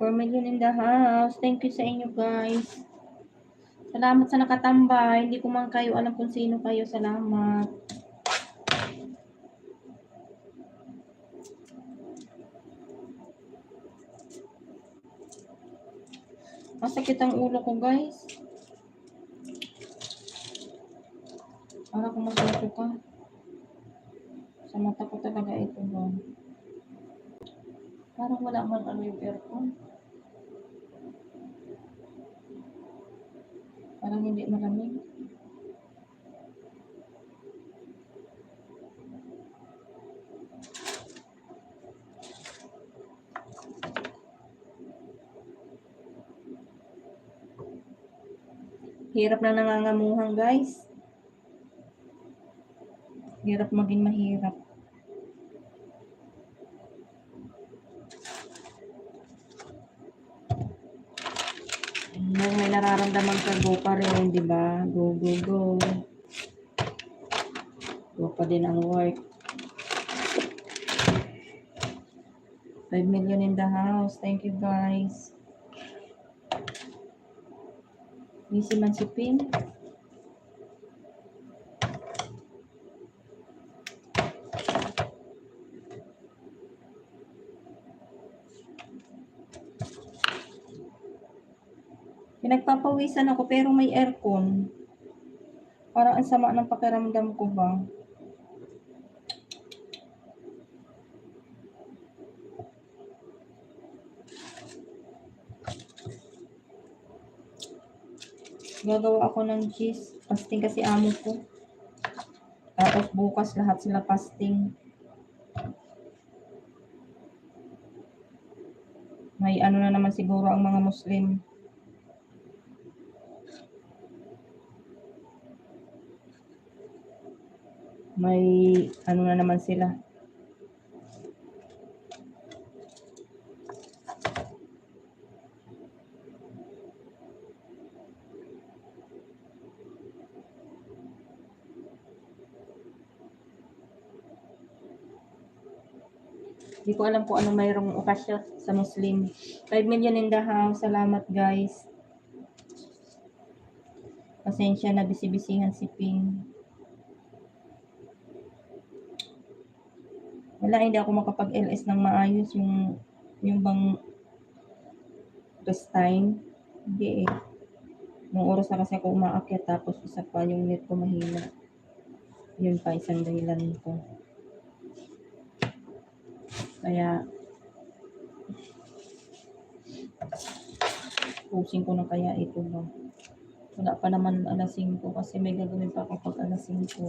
4 million in the house. Thank you sa inyo guys. Salamat sa nakatambay. Hindi ko man kayo alam kung sino kayo. Salamat. Masakit ang ulo ko guys. Para kung masuko ka. Sa mata ko talaga ito ba. Parang wala man ano yung aircon. Parang hindi malamig. Hirap na nangangamuhan guys. Hirap maging mahirap. Nung may nararamdaman ka, go pa rin, di ba? Go, go, go. Go pa din ang work. 5 million in the house. Thank you guys. Missy man si Pin. Pinagpapawisan ako pero may aircon. Parang ang sama ng pakiramdam ko ba? Gagawa ako ng cheese. Fasting kasi amo ko. Tapos bukas lahat sila fasting. May ano na naman siguro ang mga Muslim. May ano na naman sila. Hindi ko alam kung anong mayroong okasyon sa Muslim. 5 million in the house. Salamat guys. Pasensya na bisibisihan si Ping. Wala, hindi ako makapag-LS ng maayos. Yung bang rest time. Hindi eh. Nung oras na kasi ako umaakyat tapos isa pa yung net ko mahina. Yun pa isang dahilan ko. Kaya pusing ko na kaya ito ba. Wala pa naman alas 5 kasi may gagawin pa ako pag alas 5.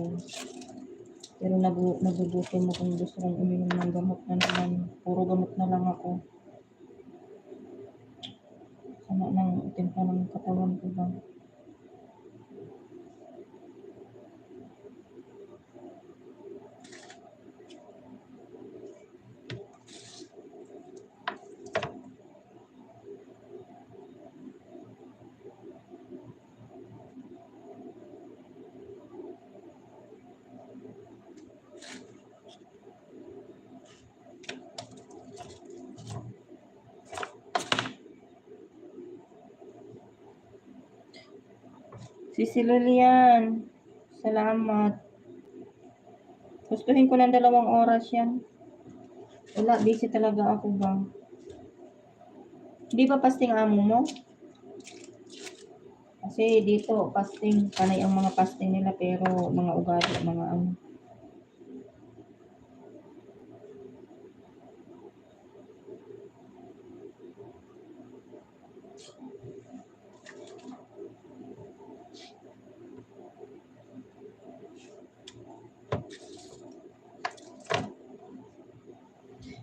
Pero nagugutom mo kung gusto kong uminom ng gamot na naman. Puro gamot na lang ako. Sama ng timpla ng katawan ko ba. Si Lilian, salamat. Gustuhin ko ng 2 oras yan. Wala, busy talaga ako ba. Di ba fasting amo mo? Kasi dito, fasting, panay ang mga fasting nila pero mga ugali, mga ano.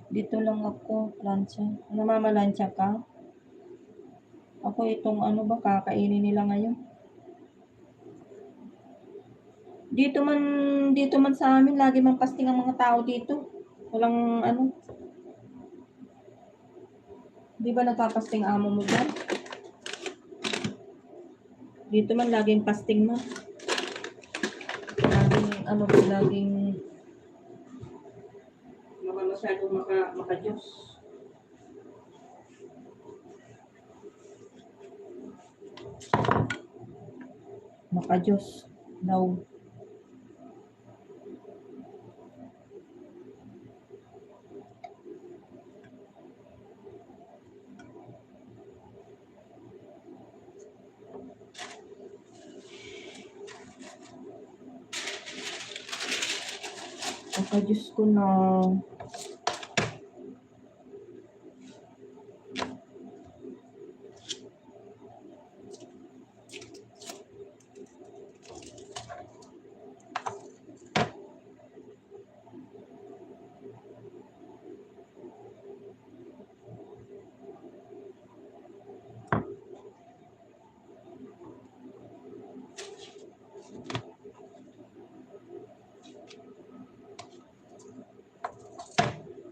Dito lang ako, plancha. Namamalansya ka? Ako itong ano ba, kakainin nila ngayon. Dito man sa amin, lagi man fasting ang mga tao dito. Walang ano. Di ba nagpapasting amo mo dyan? Dito man laging fasting mo. Laging ano, laging masyadong maka-Diyos. Maka-Diyos daw. Maka-Diyos ko na.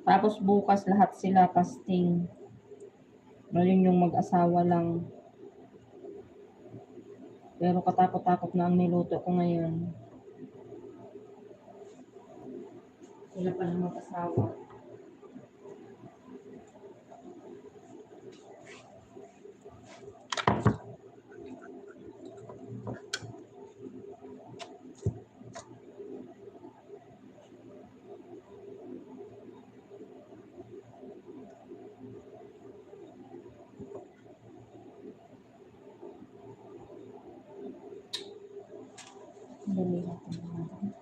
Tapos bukas lahat sila fasting. Ngayon yung mag-asawa lang. Pero katakot-takot na ang niluto ko ngayon. Sila pa lang mag-asawa. Dali natin.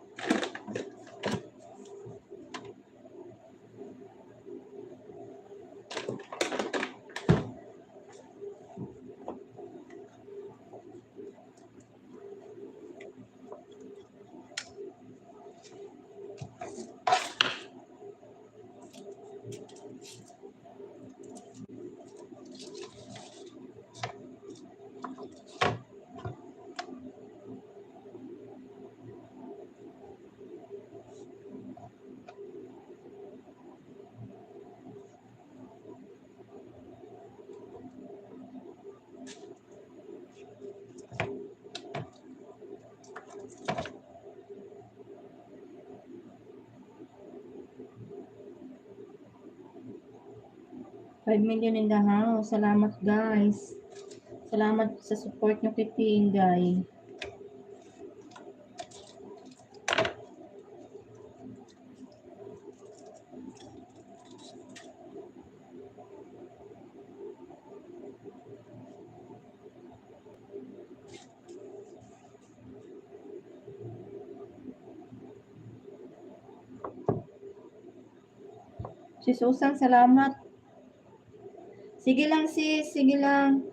5 million in the house. Salamat guys. Salamat sa support nyo kay Tingay. Si Susan, salamat. Sige lang sis, sige lang.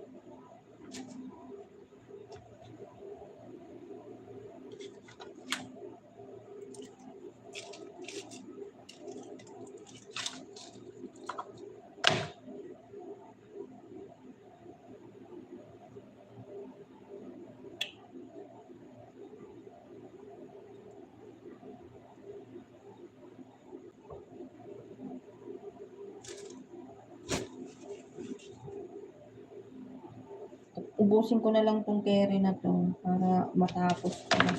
Ubusin ko na lang tong carry na to para matapos ko na.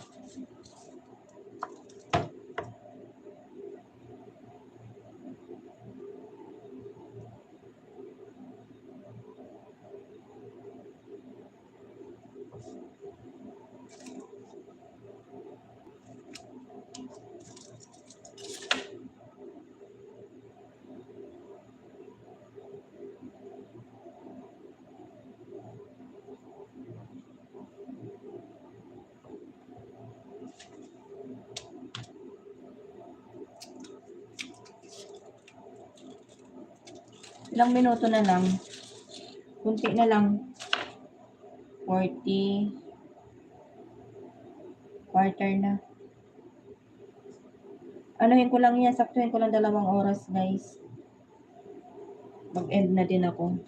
Ilang minuto na lang. Kunti na lang. 40. Quarter na. Anuhin ko lang yan. Saktuhin ko lang 2 oras, guys. Mag-end na din ako.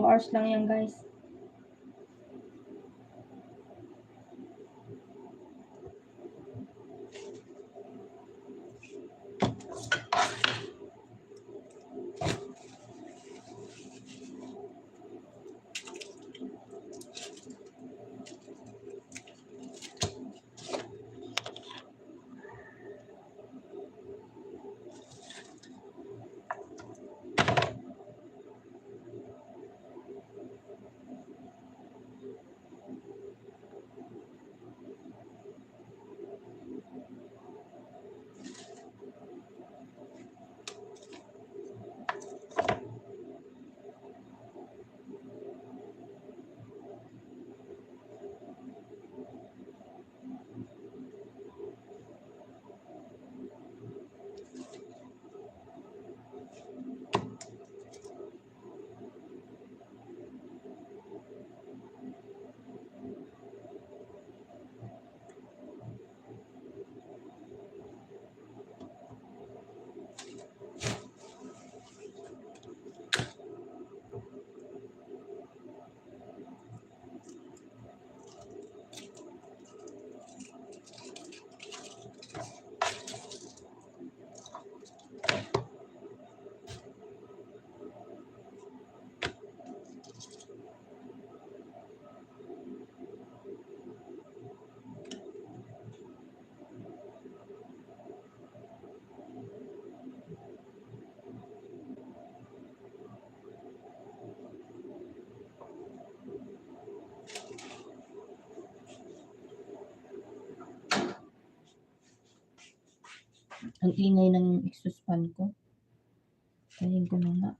2 hours lang yan, guys. Ang ingay ng exhaust fan ko. Tayin ko na nga.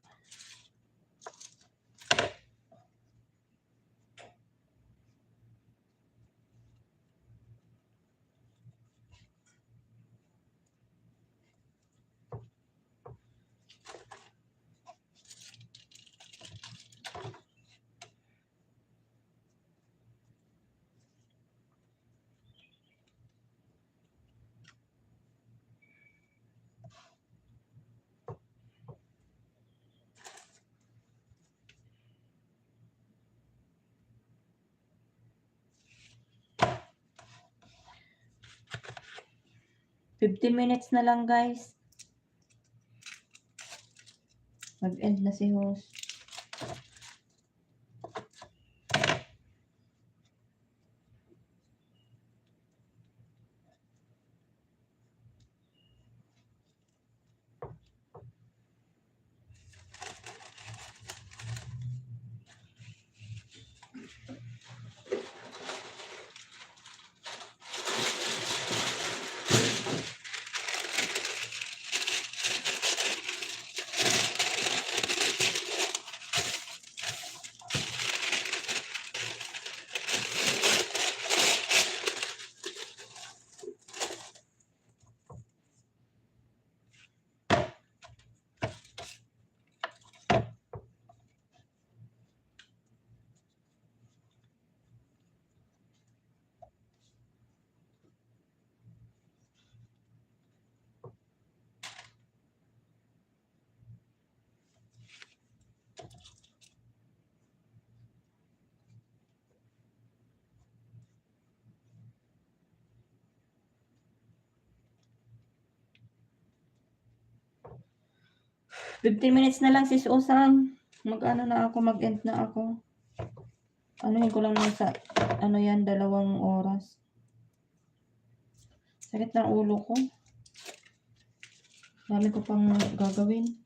$15 minutes na lang, guys. Mag-end na si host. $15 minutes na lang, sis Osang. Mag-ano na ako, mag-end na ako. Anuhin ko lang sa, ano yan, 2 oras. Sakit ng ulo ko. Dami ko pang gagawin.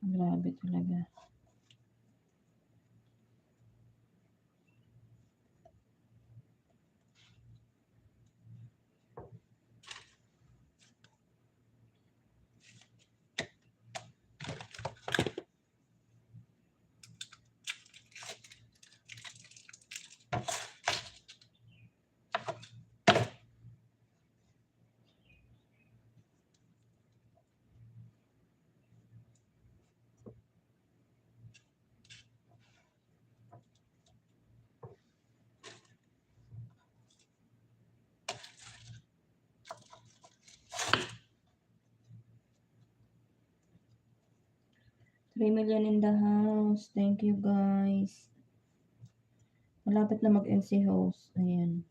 Grabe talaga. 3 million in the house. Thank you, guys. Malapit na mag-end si host. Ayan.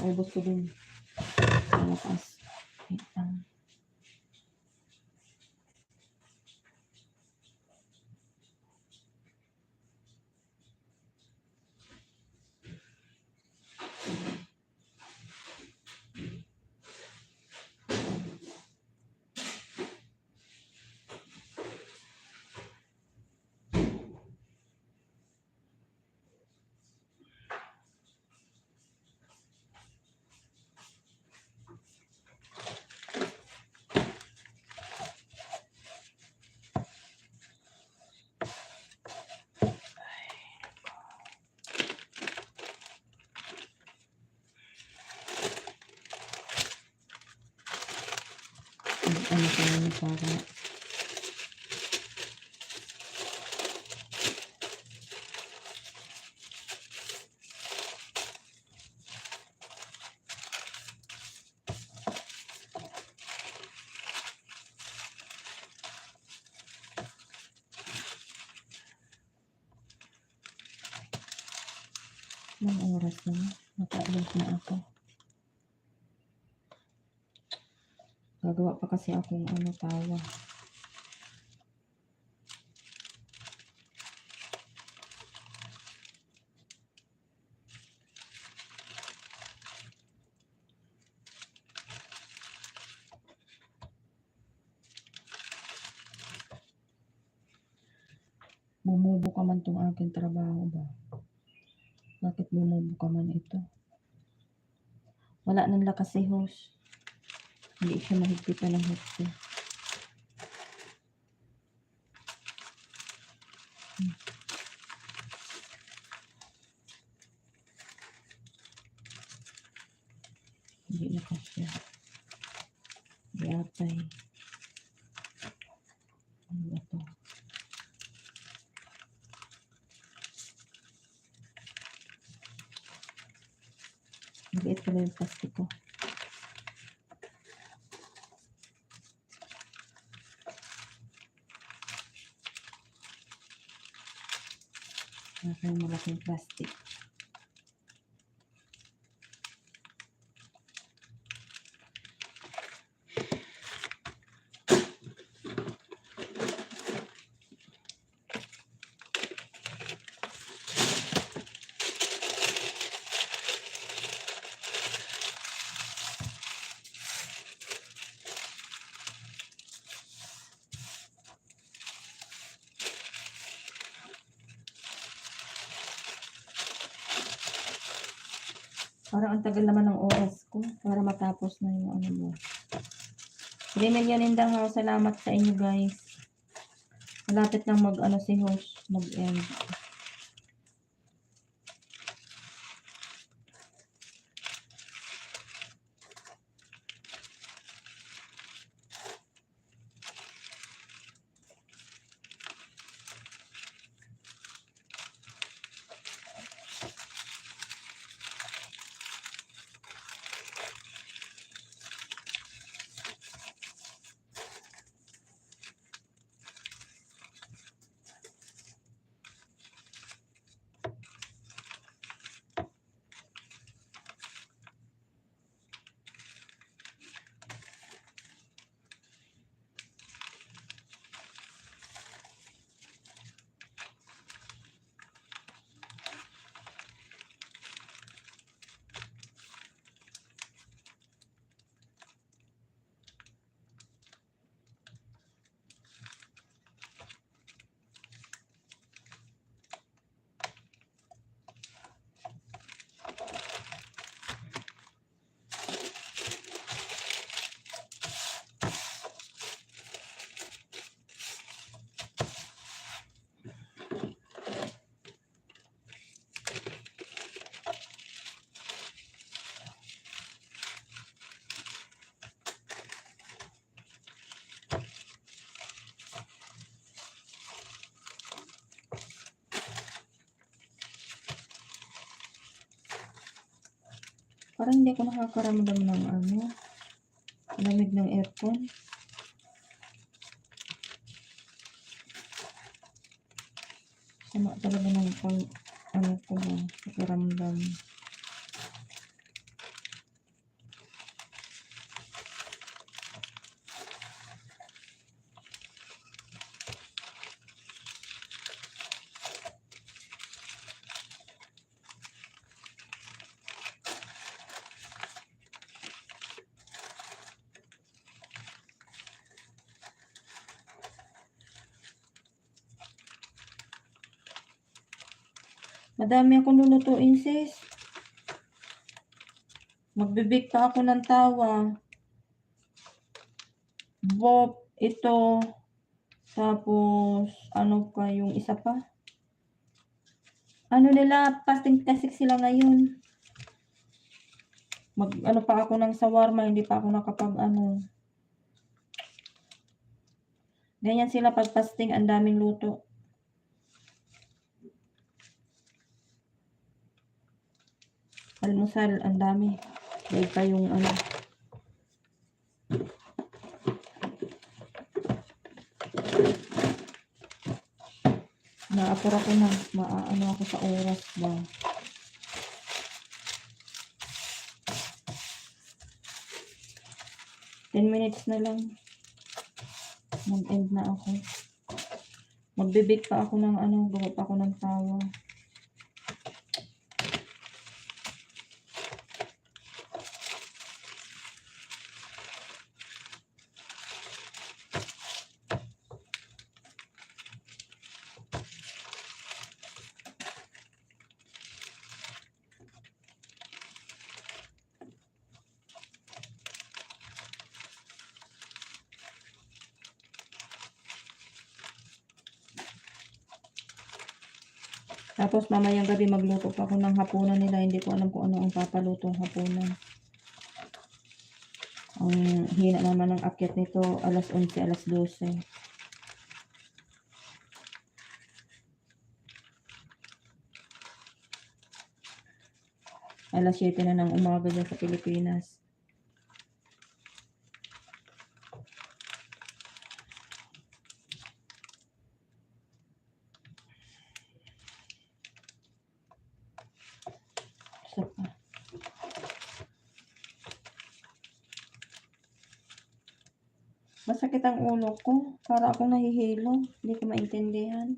Naubos ko din. Malakas. Wait lang. Ano pa naman para ng oras na. Naka-abot na ako. Gagawa pa kasi akong ano tawa. Bumubo ka man tong aking trabaho ba? Bakit bumubo ka man ito? Wala nang lakas si host. Hindi siya mahigpitan ng host. Hindi lakas siya. Hindi atay. Ano ba to? Maliit pala yung plastic ko. Nasa yung malaking plastic. Parang ang tagal naman ng oras ko para matapos na yung ano mo. 3 million in the house. Salamat sa inyo, guys. Malapit na mag-ano si host. Mag-end. Parang hindi ako nakakaramdam ng ano, lamig ng aircon. Sama talaga ng pang, ano ko ba, pakiramdam. Madami akong lulutuin, sis. Magbibig pa ako ng tawa. Bob, ito. Tapos, ano pa yung isa pa? Ano nila, fasting kasi sila ngayon. Ano pa ako ng sawarma, hindi pa ako nakapag ano. Ganyan sila pag fasting, ang daming luto. Almusal, ang dami. Dahil pa yung ano. Naapura ko na. Maano ako sa oras ba. Ten minutes na lang. Mag-end na ako. Magbibig pa ako ng ano. Gawa pa ako ng tawa. Tapos mamayang gabi magluto pa ako ng hapunan nila. Hindi ko alam kung ano ang papalutong hapunan. Ang hina naman ng akyat nito, alas 11, alas 12. Alas 7 na ng umaga dyan sa Pilipinas. Isa pa. Masakit ang ulo ko. Para akong nahihilo. Hindi ko maintindihan.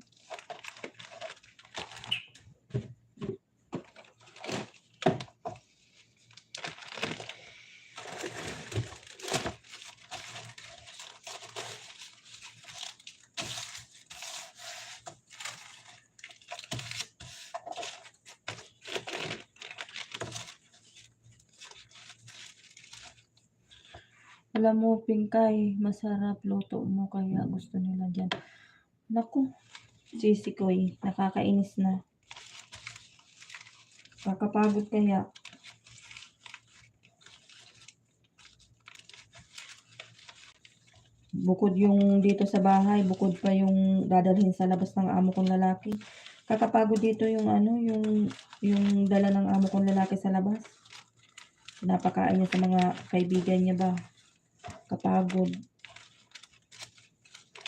Alam mo, Pingkay, masarap luto mo kaya gusto nila dyan. Naku, sisikoy, nakakainis na. Kakapagod kaya. Bukod yung dito sa bahay, bukod pa yung dadalhin sa labas ng amo kong lalaki. Kakapagod dito yung ano, yung dala ng amo kong lalaki sa labas. Pinapakain niya sa mga kaibigan niya ba. Kapagod.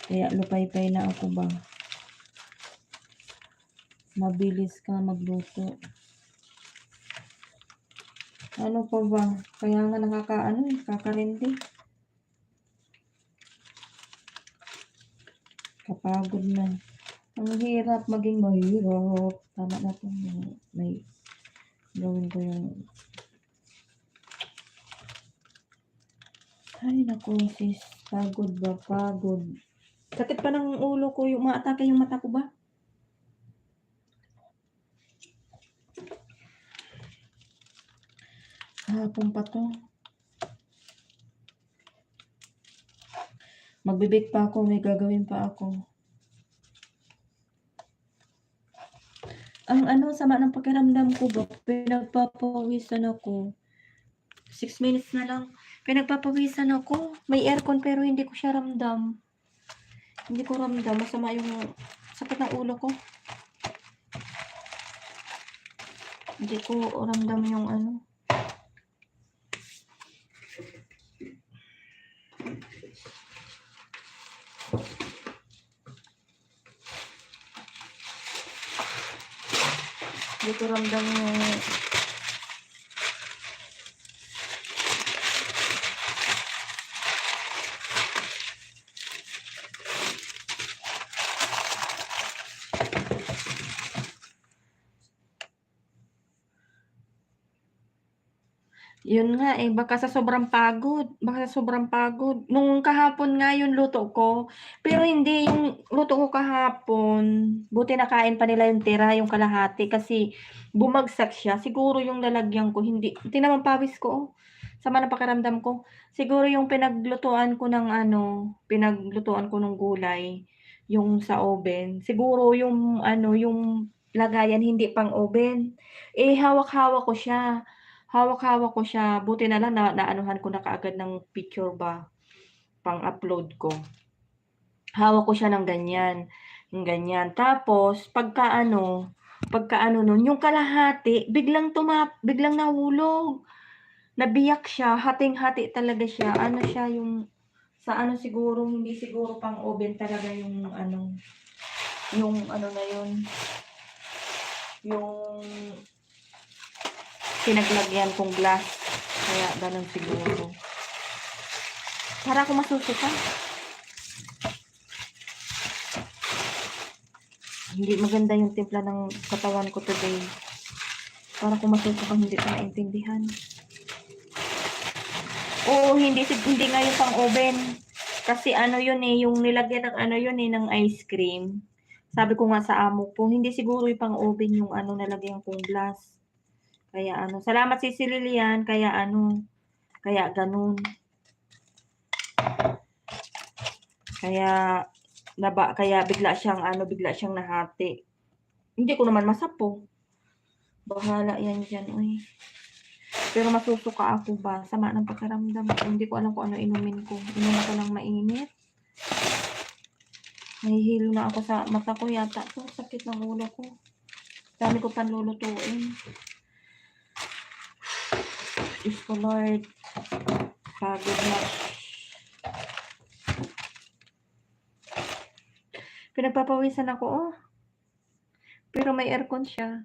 Kaya lupay-pay na ako ba. Mabilis ka magluto. Ano pa ba? Kaya nga kakarindi. Kapagod na. Ang hirap maging mahirap. Tama na to. May gawin ko yung... Ay, naku, sis. Pagod ba? Pagod. Sakit pa ng ulo ko. Yung maatake yung mata ko ba? Hapon pa to. Magbibig pa ako. May gagawin pa ako. Ang ano, sama ng pakiramdam ko ba? Pinagpapawisan ako. 6 minutes na lang. Pinagpapawisan ako. May aircon pero hindi ko siya ramdam. Hindi ko ramdam. Masama yung sakit ng ulo ko. Hindi ko ramdam yung ano. Hindi ko ramdam yung yun nga eh, baka sa sobrang pagod. Baka sa sobrang pagod. Nung kahapon nga yung luto ko. Pero hindi yung luto ko kahapon. Buti nakain pa nila yung tira, yung kalahati. Kasi bumagsak siya. Siguro yung lalagyan ko, hindi. Tingnan mo pawis ko. Oh. Sama na pakiramdam ko. Siguro yung pinaglutuan ko ng pinaglutuan ko ng gulay. Yung sa oven. Siguro yung yung lagayan hindi pang oven. Eh, hawak-hawak ko siya. Hawak-hawak ko siya, buti na lang naanuhan ko na kaagad ng picture ba, pang-upload ko. Hawak ko siya ng ganyan, ganyan. Tapos pagka ano nun, yung kalahati biglang nahulog. Nabiyak siya, hating-hati talaga siya. Ano siya yung sa siguro, hindi siguro pang oven talaga yung na yun, yung pinaglagyan kong glass. Kaya ganun siguro. Para ako masusuka. Hindi maganda yung timpla ng katawan ko today. Para ako masusuka, hindi ko maintindihan. Oo, hindi nga yung pang oven. Kasi yun eh, yung nilagyan ng yun eh, ng ice cream. Sabi ko nga sa amo ko, hindi siguro yung pang oven yung nalagyan kong glass. Kaya salamat si Lilian, kaya kaya ganun. Kaya bigla siyang nahati. Hindi ko naman masapo. Bahala yan dyan, uy. Pero masusuka ako ba? Sama ng pakiramdam ko. Hindi ko alam kung ano inumin ko. Inom ako ng mainit. Nahihilo na ako sa mata ko yata. So, sakit ng ulo ko. Dami ko panlulutuin. Diyos ko Lord. Pagod na. Pinagpapawisan ako, oh. Pero may aircon siya.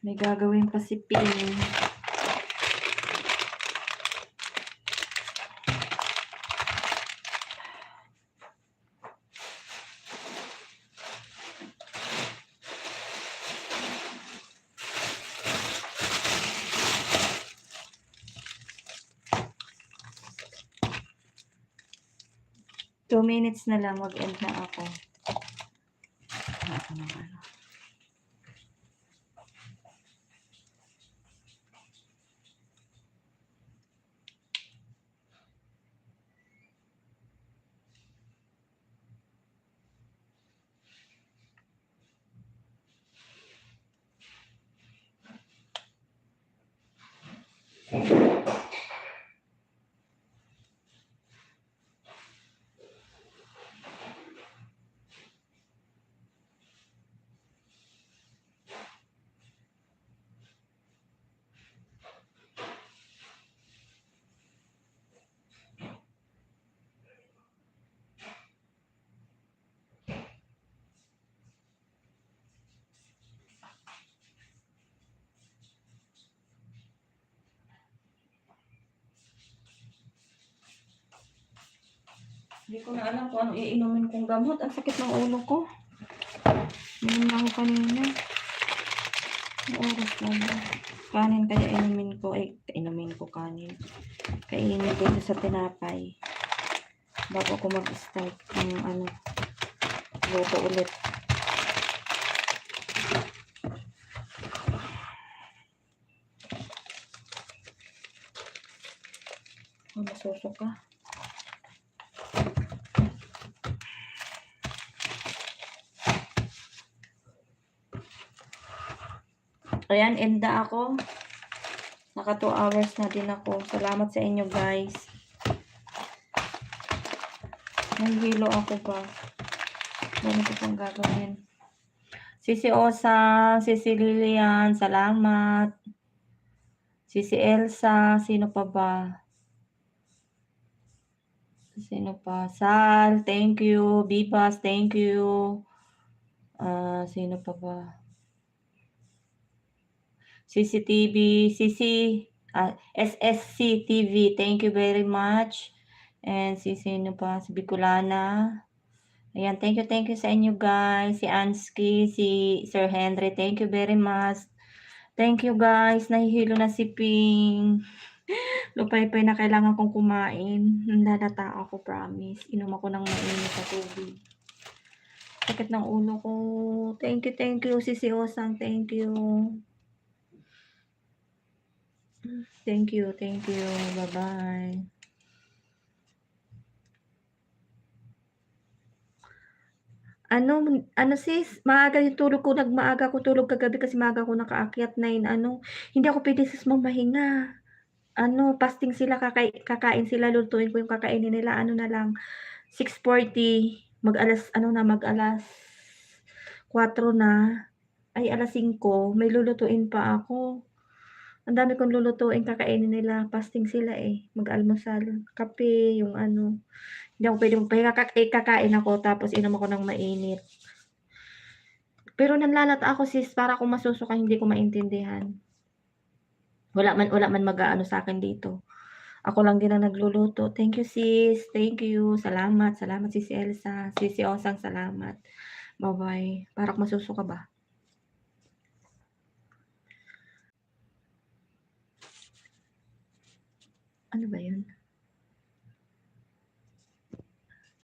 May gagawin pa si Ping. Two minutes na lang, mag-end na ako. Hindi ko na alam kung ano iinumin kong gamot. Ang sakit ng ulo ko. Inom lang ako kanina. Ang oras na ba? Kanin kaya inumin ko. Inumin ko kanin. Kainin ko ito sa tinapay. Bago ako mag-start ng luto ulit. Masusuka. So yan, enda ako. Naka 2 hours na din ako. Salamat sa inyo guys. Nahihilo ako pa. Ganito pang gagawin. Sisi Osa, Sisi Lilian, salamat. Sisi Elsa, sino pa ba? Sino pa? Sal, thank you. Bibas, thank you. Sino pa ba? CCTV, SSC TV, thank you very much. And sino pa? Si Bicolana. Ayan, thank you sa inyo guys. Si Ansky, si Sir Henry, thank you very much. Thank you guys. Nahihilo na si Ping. Lupay-pay na kailangan kong kumain. Nandalata ako, promise. Inom ako ng mainit na tubig. Sakit ng ulo ko. Thank you, Sisi Osang. Thank you. Thank you. Bye-bye. Ano sis, maaga yung tulog ko, nagmaaga ako tulog kagabi kasi maaga ako nakaakyat 9, hindi ako pwede sis mamahinga. Fasting sila, kakain sila, lutuin ko yung kakainin nila, na lang, 6:40, mag-alas 4 na, ay alas 5, may lulutuin pa ako. Ang dami kong lulutuin, kakainin nila, fasting sila mag-almusal, kape, yung hindi ako pwede magpahinga, kakain ako tapos inom ako ng mainit. Pero nanlalata ako sis, para kung masusuka hindi ko maintindihan. Wala man mag-aano sa akin dito. Ako lang din ang nagluluto. Thank you sis, thank you. Salamat sis Elsa, sis Osang, salamat. Bye-bye. Para kung masusuka ba? Ano ba yun?